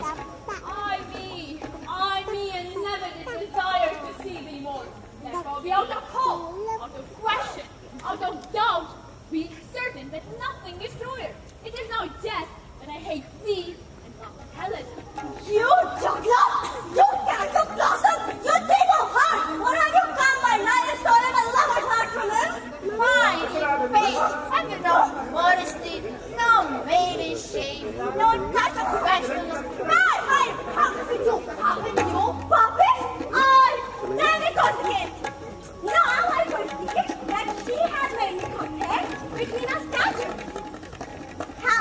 I me, and never did desire to see thee more. Therefore be out of hope, out of question, out of doubt. Be certain that nothing is truer. It is no jest that I hate thee and not Helen. You juggler! You character blossom! You thief of heart! What have you come by night and stolen my lover's heart from him? Mine in faith, have you no modesty, no maiden shame, no touch of bashfulness? How could you? Puppet? Then it was him. Now I perceive that she has made me compare between our statures. How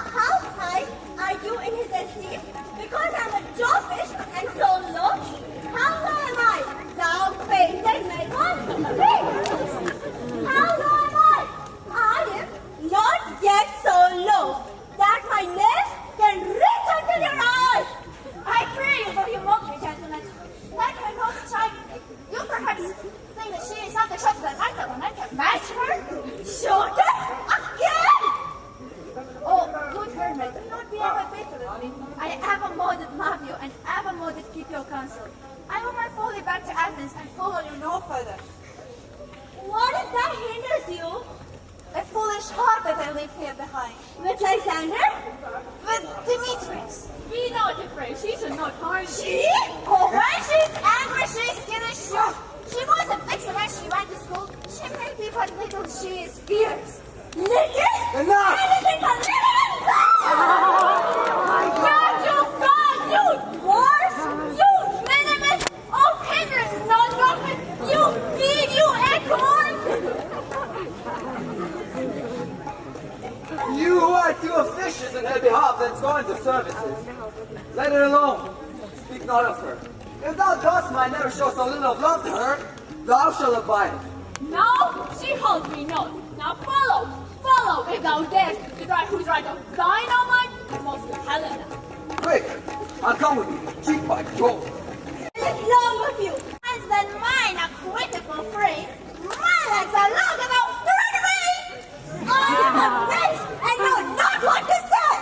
high are you in his esteem? Because I'm a jawfish and so low. How low am I? Thou painted Mizhgona. How low am I? I am not yet so low that my nails can reach until your eyes. I pray you, though you mock me, gentlemen, let her not strike me. You perhaps think that she is something shorter than myself, and I can match her? Shorter? Again? Oh, good hermit, do not be ever bitter with me. I ever more did love you, and ever more did keep your counsel. I will my folly back to Athens and follow you no further. What is that hinders you? A foolish heart that I leave here behind. With Lysander? With Demetrius. Be not afraid, she shall not harm you. She? Oh, when she's angry, she's skittish. She was a vixen when she went to school. She may be but little, she is fierce. Little? Enough! Anything but little! God, you God, you dwarf! You minimus of hindrance, non-prophet! You pig, you acorn! You who are too officious in her behalf that's going to services. Let her alone. Speak not of her. If thou dost mind never show so little of love to her, thou shalt abide. No, she holds me not. Now follow, if thou darest, to try whose right of thine or mine is most of Helena. Quick, I'll come with you, cheek by Jove. It's long of you. Hands than mine are quitted for free. My legs are long enough to run away. I am a prince and know not what to say.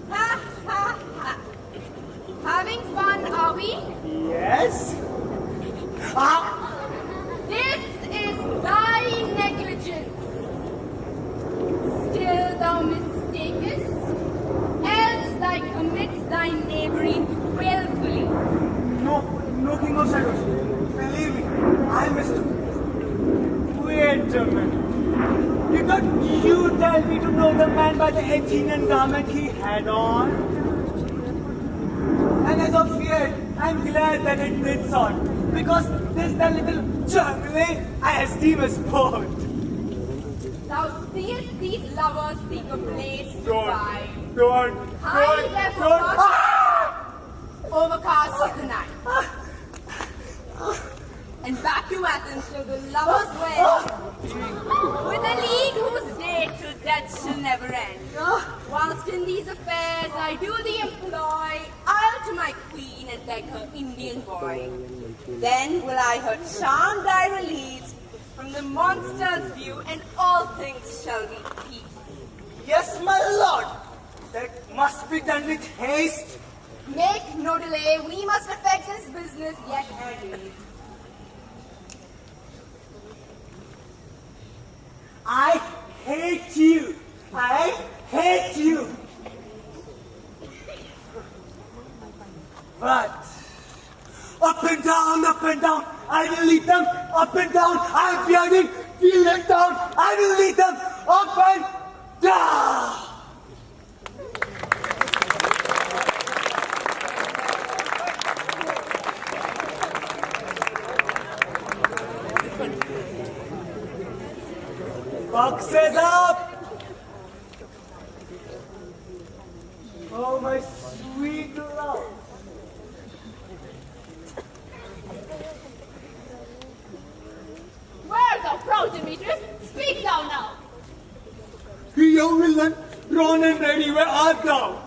Ha ha ha. Having fun, are we? Yes? This is thy negligence. Still thou mistakest, else thy commits thy knavery willfully. No, King of Shadows. Believe me, I missed it. Wait a minute. Did not you tell me to know the man by the Athenian garment he had on? And as of yet, I'm glad that it did so, because this the little juggling I esteem a sport. Thou seest these lovers seek a place to buy. Don't. Overcast of the night. and back to Athens to the lovers' wedding. With a league whose date till death shall never end. Whilst in these affairs I do the employ, I'll to my queen and beg her Indian boy. Then will I her charmed eye release from the monster's view, and all things shall be peace. Yes, my lord. That must be done with haste. Make no delay, we must effect this business yet again. I hate you. I hate you. But up and down, I will lead them. Up and down, I'm fearing, feel them down. I will lead them up and down. Boxes up! Oh, my sweet love. Where thou, proud Demetrius? Speak thou now. You villain, drawn and ready, where art thou?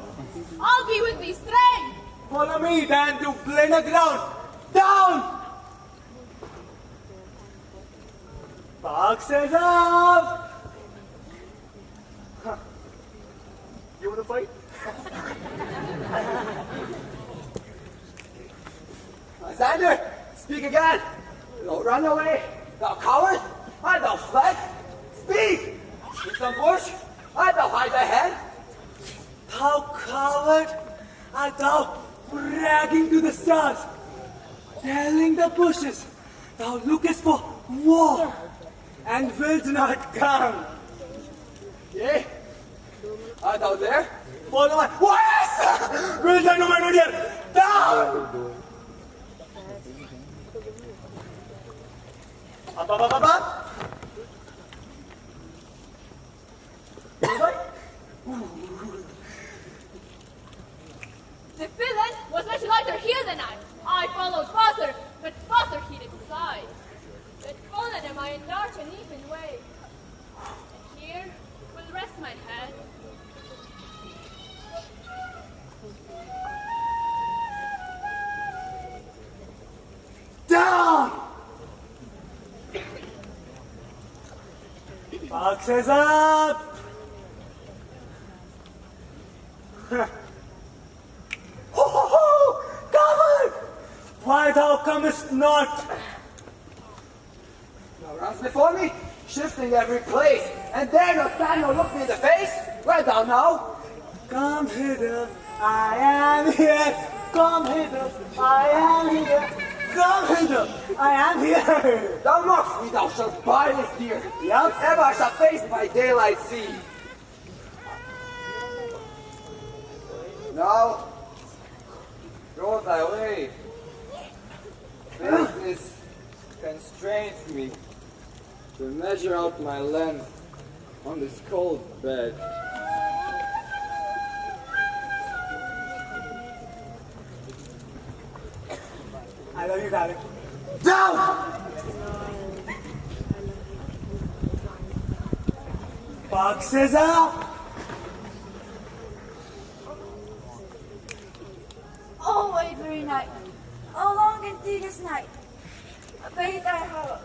I'll be with thee straight. Follow me, then, to plain ground. Down! Boxes up! Huh. You wanna fight? Alexander, speak again. Don't run away. Thou coward, art thou fled? Speak! In some bush, art thou hide thy head? Thou coward, art thou bragging to the stars, telling the bushes, thou lookest for war, and wilt not come. Yea. Art thou there? Follow my voice! Will the no man dear? Down! Up, up, up, up, up! The villain was much lighter here than I followed faster, but faster he did fly. But fallen am I in dark and even way. And here will rest my head. Down! Boxes up! Ho, ho, ho! Covered! Why thou comest not? Thou runs before me, shifting every place, and dare not stand nor look me in the face? Where thou now? Come hither, I am here. Come hither, I am here. Come hither, I am here. Thou mockst me, thou shalt buy this dear. Yup. Ever I shall face by daylight see. Now, go thy way. Business constrains me to measure out my length on this cold bed. I love you, darling. Down! Boxes up! Oh, wavery night, oh long and tedious night, bathe thy heart,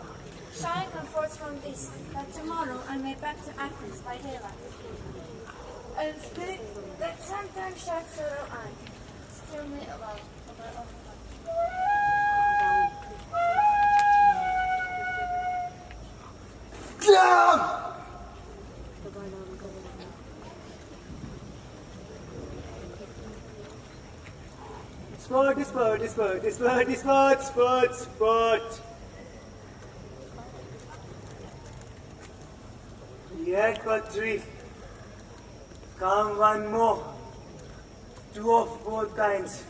shine comforts from this, that tomorrow I may back to Athens by daylight. And speak that sometimes shut sorrow eye, still me alive, Down! Spurt. Yet but three. Come one more. Two of both kinds.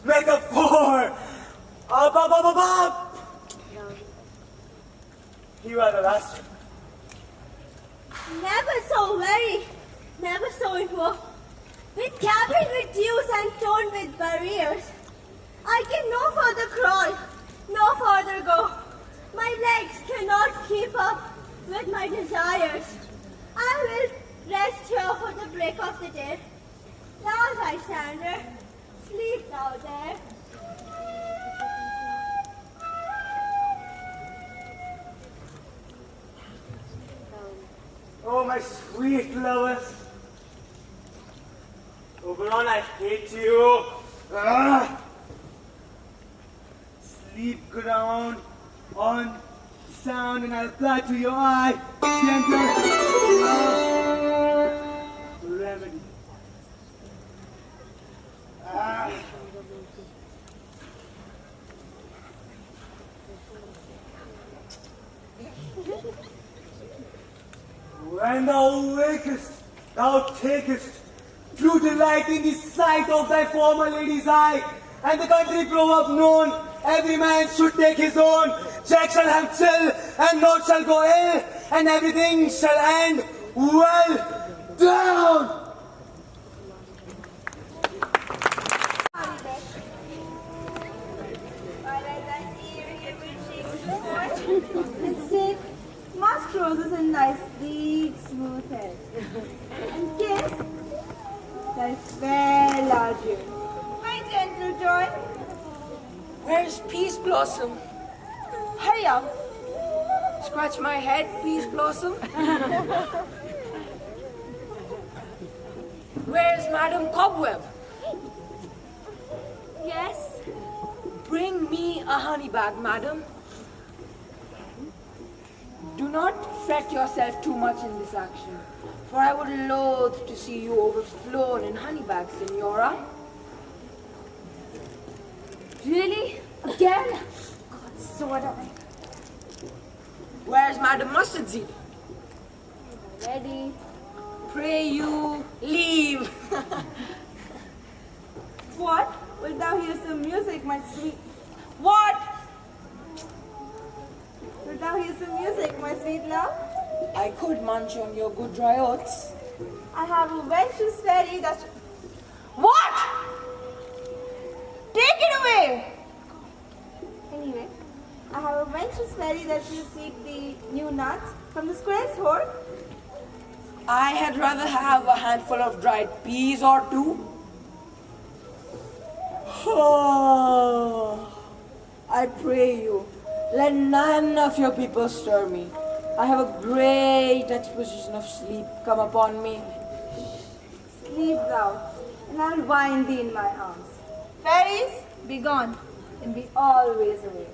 Make a four. Up. You are the last. Never so weary, never so in war. With cabin with dews and torn with barriers, I can no further crawl, no further go. My legs cannot keep up with my desires. I will rest here for the break of the day. Now, Lysander, sleep thou there. Oh, my sweet lovers. Oberon, I hate you. Ah! Sleep ground on sound and I'll apply to your eye. Gentle remedy. Ah. When thou wakest, thou takest true delight in the sight of thy former lady's eye, and the country proverb known, every man should take his own. Jack shall have chill, and naught shall go ill, and everything shall end well down. Instead, mask roses and nice, big, smooth hair. And kiss thy fair larger. My gentle joy. Where's Peace Blossom? Hurry up. Scratch my head, Peace Blossom. Where's Madam Cobweb? Yes? Bring me a honey bag, madam. Do not fret yourself too much in this action, for I would loathe to see you overflown in honey bags, Signora. Really? Again? God, so annoying. Where's Madam Mustard Seed? Ready? Pray you leave. What? Wilt thou hear some music, my sweet? What? Wilt thou hear some music, my sweet love? I could munch on your good dry oats. I have a venturous fairy that... What? Take it away! Anyway, I have a venturous fairy that will seek the new nuts from the square's hoard. I had rather have a handful of dried peas or two. Oh, I pray you, let none of your people stir me. I have a great exposition of sleep come upon me. Sleep thou, and I'll wind thee in my arms. Fairies, be gone, and be always away.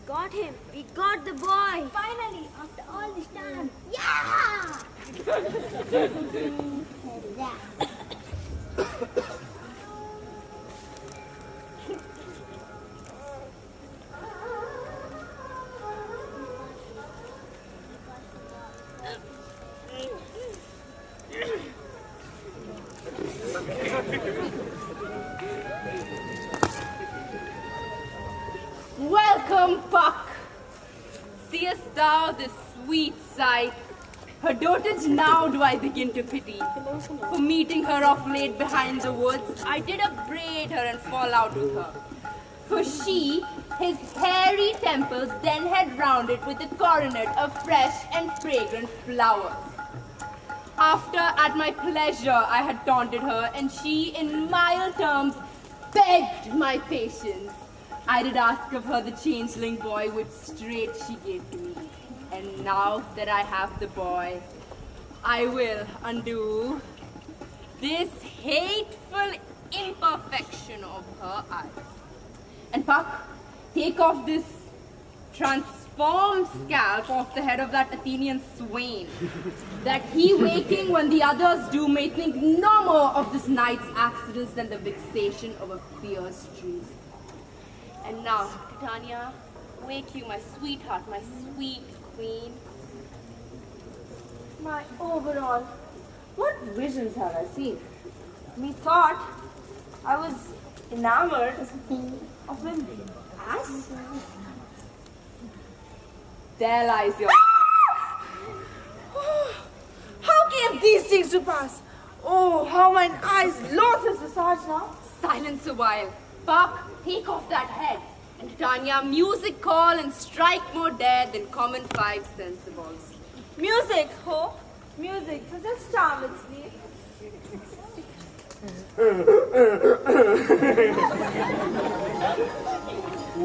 Got him. We got the boy. Finally, after all this time. Yeah! Welcome, Puck. Seest thou this sweet sight? Her dotage now do I begin to pity. For meeting her of late behind the woods, I did upbraid her and fall out with her. For she, his hairy temples then had rounded with a coronet of fresh and fragrant flowers. After, at my pleasure, I had taunted her, and she, in mild terms, begged my patience. I did ask of her the changeling boy, which straight she gave to me. And now that I have the boy, I will undo this hateful imperfection of her eyes. And Puck, take off this transformed scalp off the head of that Athenian swain, that he waking when the others do may think no more of this night's accidents than the vexation of a fierce dream. And now, Titania, wake you, my sweetheart, my sweet queen. My overall, what visions have I seen? Methought I was enamored of an ass. There lies your How came these things to pass. Oh, how mine eyes loath his visage now. Silence a while. Puck, take off that head. And Tanya, music call and strike more dead than common 5 sensibles. Music, ho? Music, so just charm its sleep.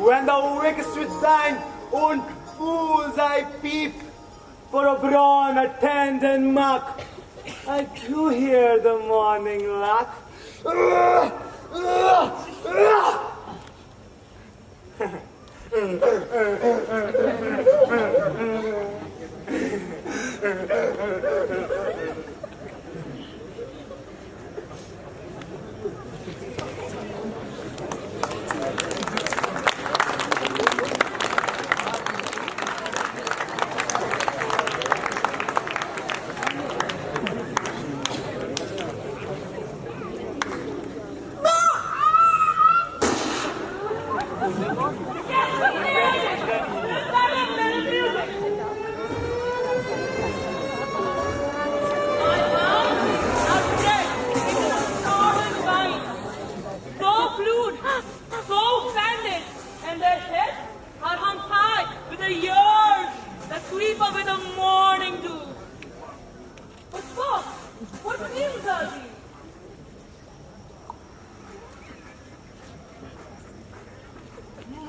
When thou wakest with thine own fool's eye peep, for a brawn attend and mock, I too hear the morning lark.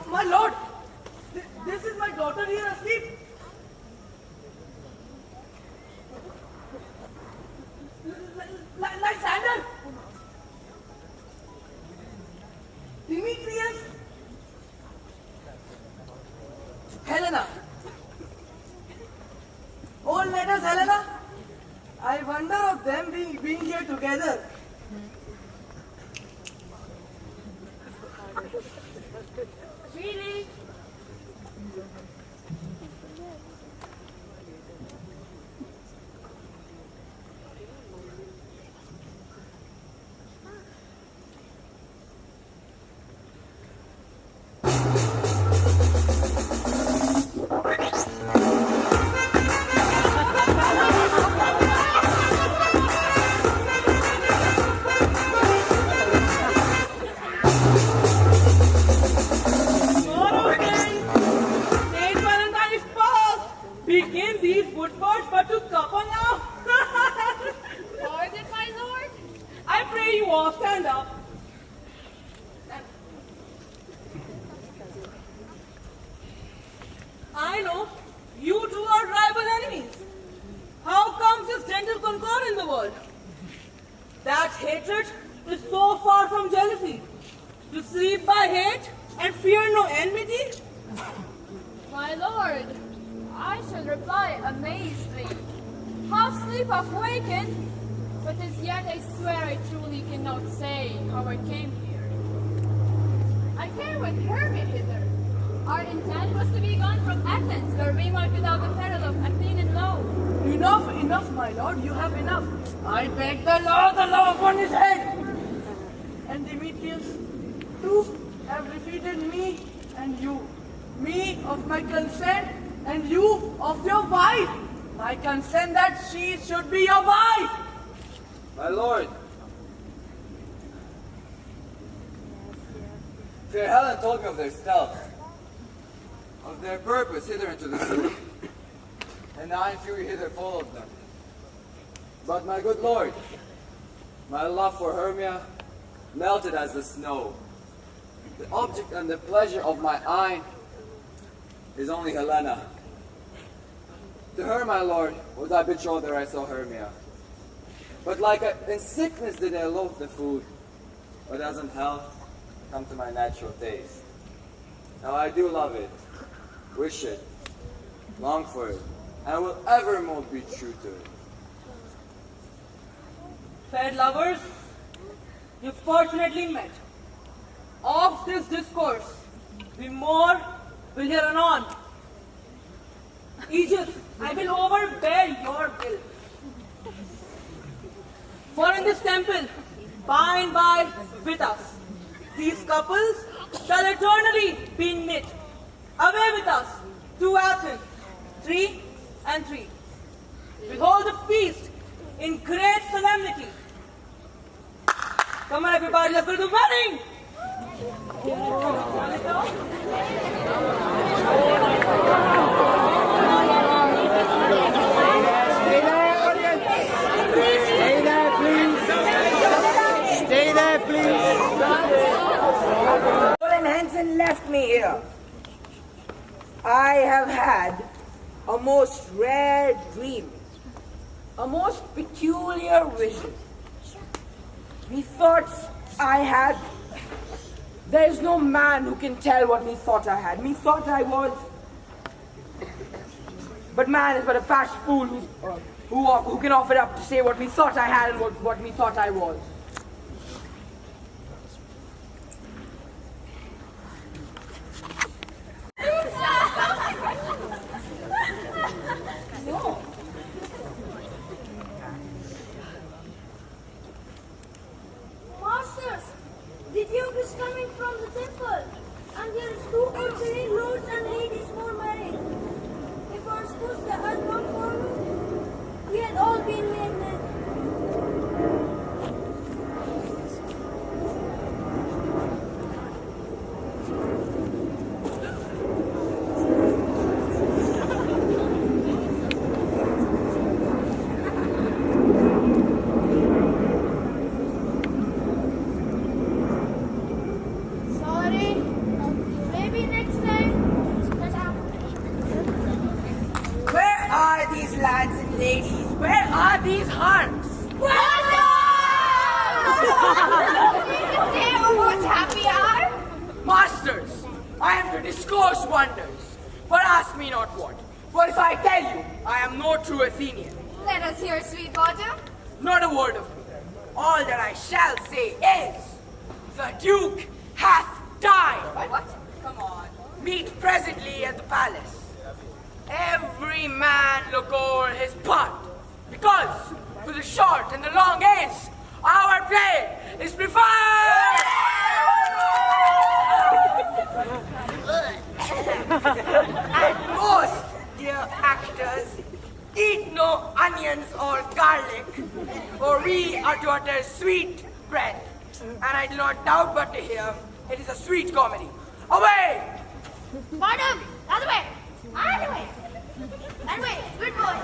My lord, this is my daughter here asleep. Like Sander. Demetrius. Helena. All letters Helena. I wonder of them being here together. Really? I know you two are rival enemies. How comes this gentle concord in the world? That hatred is so far from jealousy. To sleep by hate and fear no enmity? My lord, I shall reply amazedly. Half sleep, half wakened, but as yet I swear I truly cannot say how I came here. I came with Hermia hither. Our intent was to be gone from Athens, where we might without the peril of Athenian law. Enough, my lord, you have enough. I beg the law upon his head. And Demetrius, too, have defeated me and you. Me of my consent, and you of your wife. My consent that she should be your wife. My lord, fair Helen told me of their stealth, of their purpose hither into the sea, and I in fury hither followed them. But my good lord, my love for Hermia melted as the snow. The object and the pleasure of my eye is only Helena. To her, my lord, was I betrothed ere I saw Hermia. But in sickness did I loathe the food, but as in health come to my natural taste. Now I do love it, wish it, long for it, and will evermore be true to it. Fair lovers, you fortunately met. Of this discourse, we more will hear anon. Aegis, I will overbear your will. For in this temple, by and by with us, these couples shall eternally be knit. Away with us to Athens, 3 and 3. We hold a feast in great solemnity. Come on, everybody, let's go to the wedding! Stay there, please. Nolan Hansen left me here. I have had a most rare dream, a most peculiar vision. Methought I had. There is no man who can tell what methought I had. Methought I was. But man is but a patched fool who can offer up to say what methought I had and what methought I was. Masters, the Duke is coming from the temple, and there is 2 or 3 lords and ladies more married. If our spouse had come forward, we had all been made men. Sorry. Maybe next time. Where are these lads and ladies? Where are these hearts? What's happy hour? Masters, I am to discourse wonders, but ask me not what. For if I tell you, I am no true Athenian. Let us hear, Sweetwater. Not a word of it. All that I shall say is, the Duke hath died. What? Come on. Meet presently at the palace. Every man look over his part, because for the short and the long is, our play is preferred. And most, dear actors, eat no onions or garlic, for we are to utter sweet bread. And I do not doubt but to hear it is a sweet comedy. Away! Madam, other way. Other way. That way. Good boy.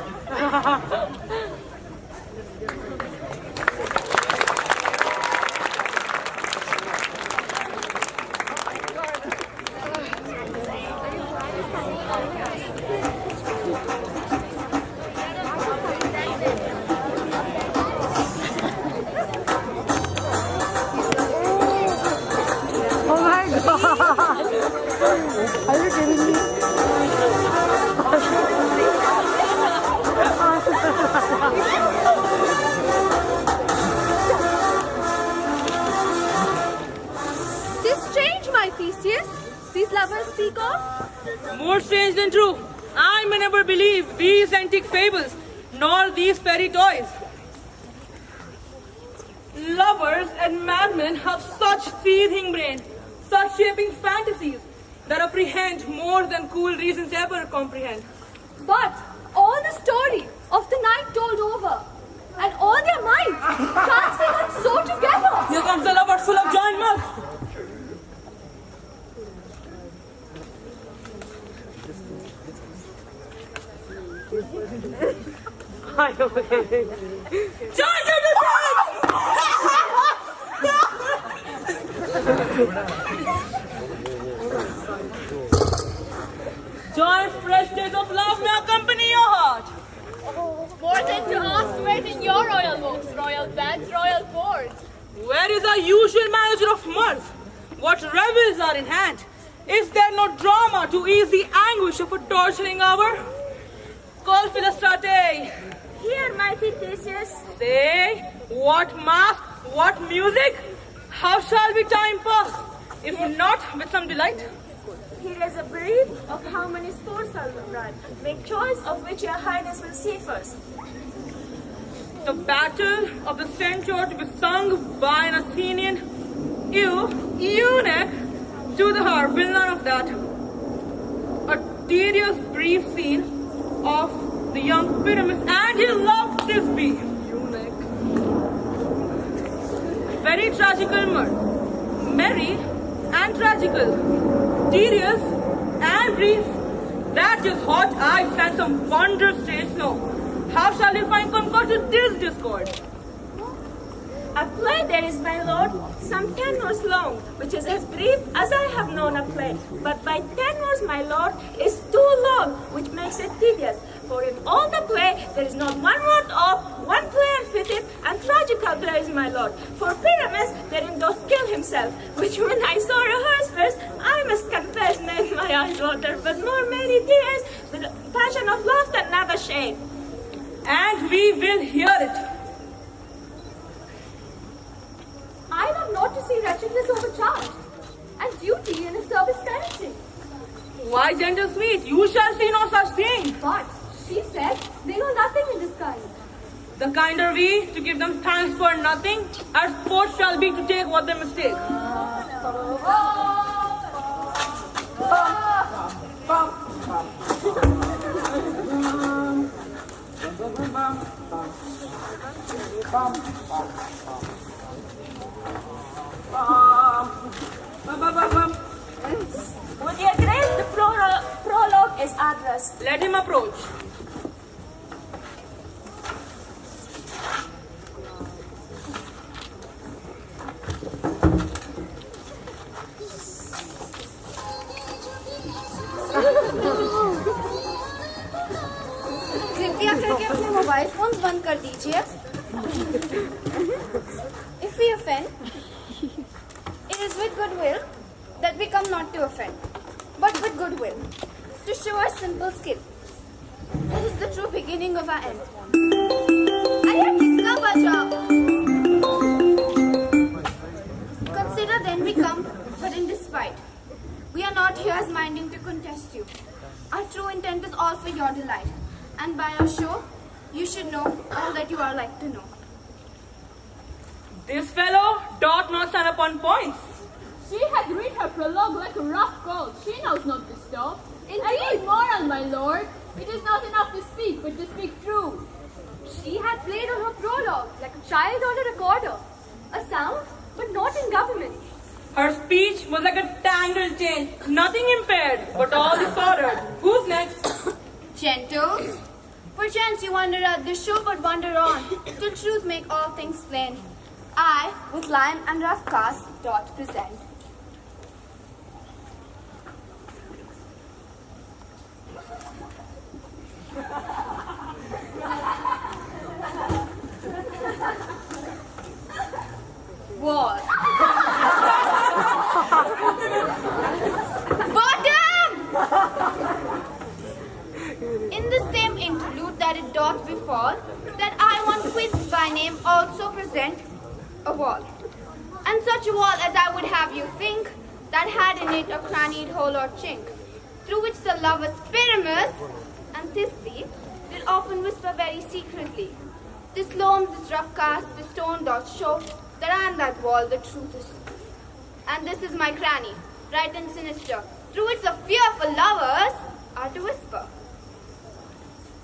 Tis strange, my Theseus. These lovers speak of. More strange than true. I may never believe these antique fables, nor these fairy toys. Lovers and madmen have such seething brain, such shaping fantasies, that apprehend more than cool reasons ever comprehend. But all the story of the night told over, and all their minds transfigured so together. Here comes the lovers full of joy and mirth. Joy to the Joy, fresh days of love may accompany your heart. More than to ask to wait in your royal walks, royal beds, royal boards. Where is our usual manager of mirth? What revels are in hand? Is there no drama to ease the anguish of a torturing hour? Call Philostrate. Here, mighty Theseus. Say, what mask, what music? How shall we time pass, if not with some delight? Here is a brief of how many sports are run. Make choice of which your highness will see first. The battle of the centaur to be sung by an Athenian eunuch to the harp, will none of that. A tedious brief scene of the young Pyramus and his love Thisbe. very tragical mirth. Merry and tragical. Serious and brief. That is hot ice and some wondrous stage snow. How shall we find concord to this discord? A play there is, my lord, some 10 verses long, which is as brief as I have known a play. But by 10 verses, my lord, is too long, which makes it tedious. For in all the play, there is not one word of, one play and fitted, and tragical plays, my lord. For Pyramus, therein doth kill himself, which when I saw rehearsed first, I must confess made my eyes water, but more many tears, with passion of laughter never shed. And we will hear it. I love not to see wretchedness overcharged, and duty in his service perishing. Why, gentle sweet, you shall see no such thing. But she said they know nothing in this kind. The kinder we to give them thanks for nothing, our sport shall be to take what they mistake. With your grace, the prologue is addressed. Let him approach. कृपया करके अपने mobile phones बंद कर दीजिए. If we offend, it is with goodwill that we come not to offend, but with goodwill, to show our simple skill. This is the true beginning of our end. Arey kiska bacha? Consider then we come, but in this fight, we are not here as minding to contest you. Our true intent is all for your delight, and by our show, you should know all that you are like to know. This fellow doth not stand upon points. She hath read her prologue like a rough colt. She knows not to stop. Indeed, moral, my lord. It is not enough to speak, but to speak true. She hath played on her prologue like a child on a recorder. A sound, but not in government. Her speech was like a tangled chain, nothing impaired, but all disordered. Who's next? Gentles, perchance you wonder at this show, but wonder on, till truth make all things plain. I, with lime and rough cast, doth present. What? Bottom! In the same interlude that it doth befall, that I want quits by name also present a wall. And such a wall as I would have you think, that had in it a crannied hole or chink, through which the lovers Pyramus and Thisbe did often whisper very secretly. This loam, this rough cast, this stone doth show that I am that wall, the truth is. And this is my cranny, bright and sinister, through which the fearful lovers are to whisper.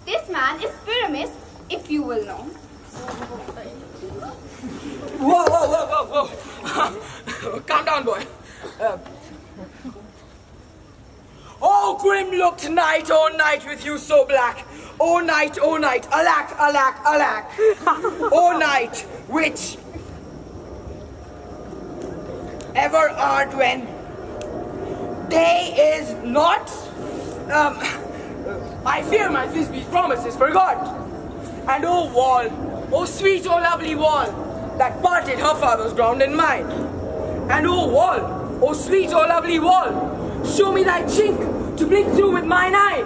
This man is Pyramus, if you will know. Whoa. Calm down, boy. Oh, grim look tonight, oh night with you so black. Oh night, alack. Oh night, which ever art when day is not. I fear my Thisbe's promises forgot. And oh wall, oh sweet, oh lovely wall, that parted her father's ground and mine. And oh wall, oh sweet, oh lovely wall, show me thy chink to blink through with mine eye.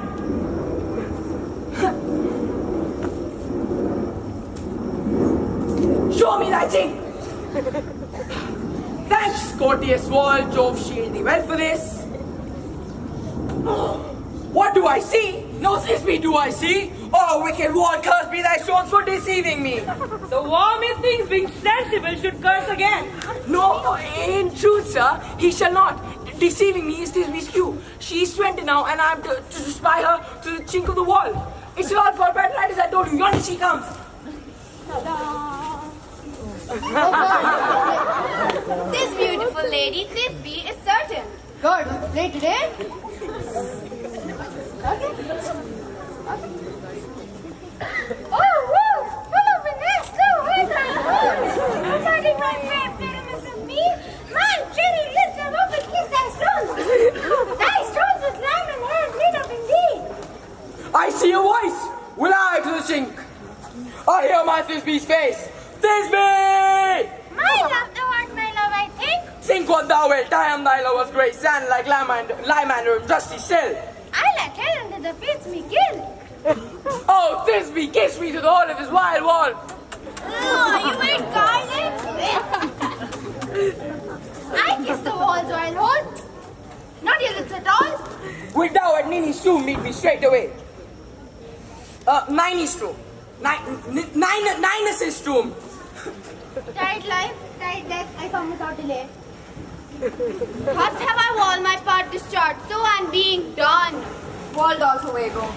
Show me thy chink. Thanks, courteous wall, Jove shield thee well for this. What do I see? No Thisbe do I see. Oh, wicked wall, curse be thy stones for deceiving me. The war methinks being sensible should curse again. No, in truth, sir, he shall not. Deceiving me is Thisbe's cue. She is 20 now, and I am to spy her to the chink of the wall. It's all for bad light, as I told you. Yonder she comes. This beautiful lady, Thisbe, is certain. Good. Play today? Okay. Oh, whoa! Hello, Vanessa! I'm starting my favorite of me. Man, Jenny, let's have up and kiss thy stones. Thy stones with diamond hands lit up indeed. I see a voice. Will I to the sink? I hear my Thisbe's face. Thisbe! My love, thou art my love, I think. Think what thou wilt. I am thy lover's grace, and like Lymander and Dusty still. I let hell into the fields me kill. Oh, Thisbe, kiss me to the whole of his wild wall. Oh, you ain't garlic? I kiss the walls while hold. Not your lips at all. Wilt thou at Nini's tomb meet me straight away? Nine's tomb. Ninus's tomb. Tight life, tight death, I come without delay. Thus have I walled my part discharged, so and being done. Walled also way go.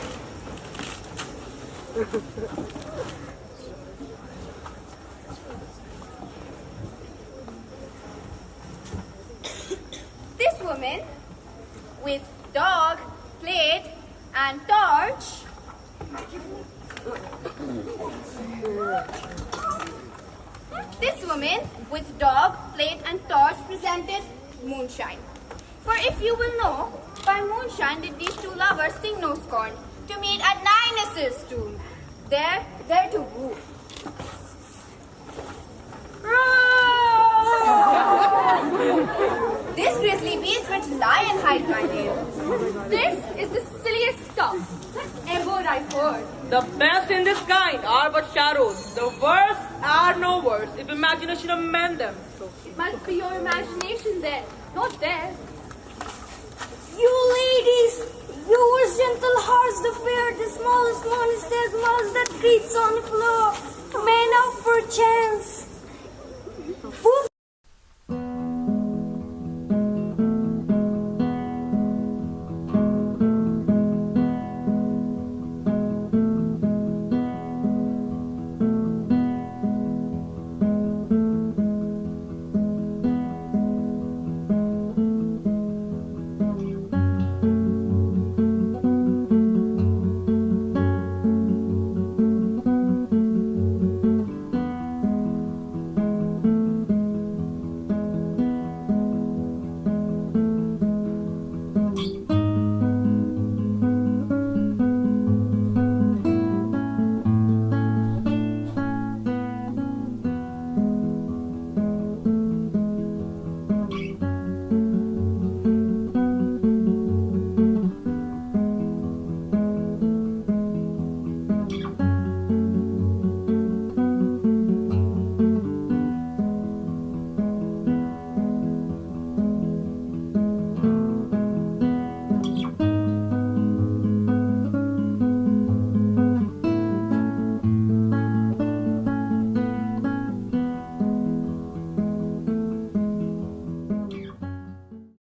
This woman, with dog, plate, and torch, presented moonshine. For if you will know, by moonshine did these two lovers sing no scorn, to meet at Ninus's tomb, there to woo. This grisly beast which lion hide my name. This is the silliest stuff that ever I've heard. The best in this kind are but shadows. The worst are no worse, if imagination amend them. It must be your imagination then, not theirs. You ladies, you gentle hearts, the fair, the smallest one is that mouse that creeps on the floor. May not perchance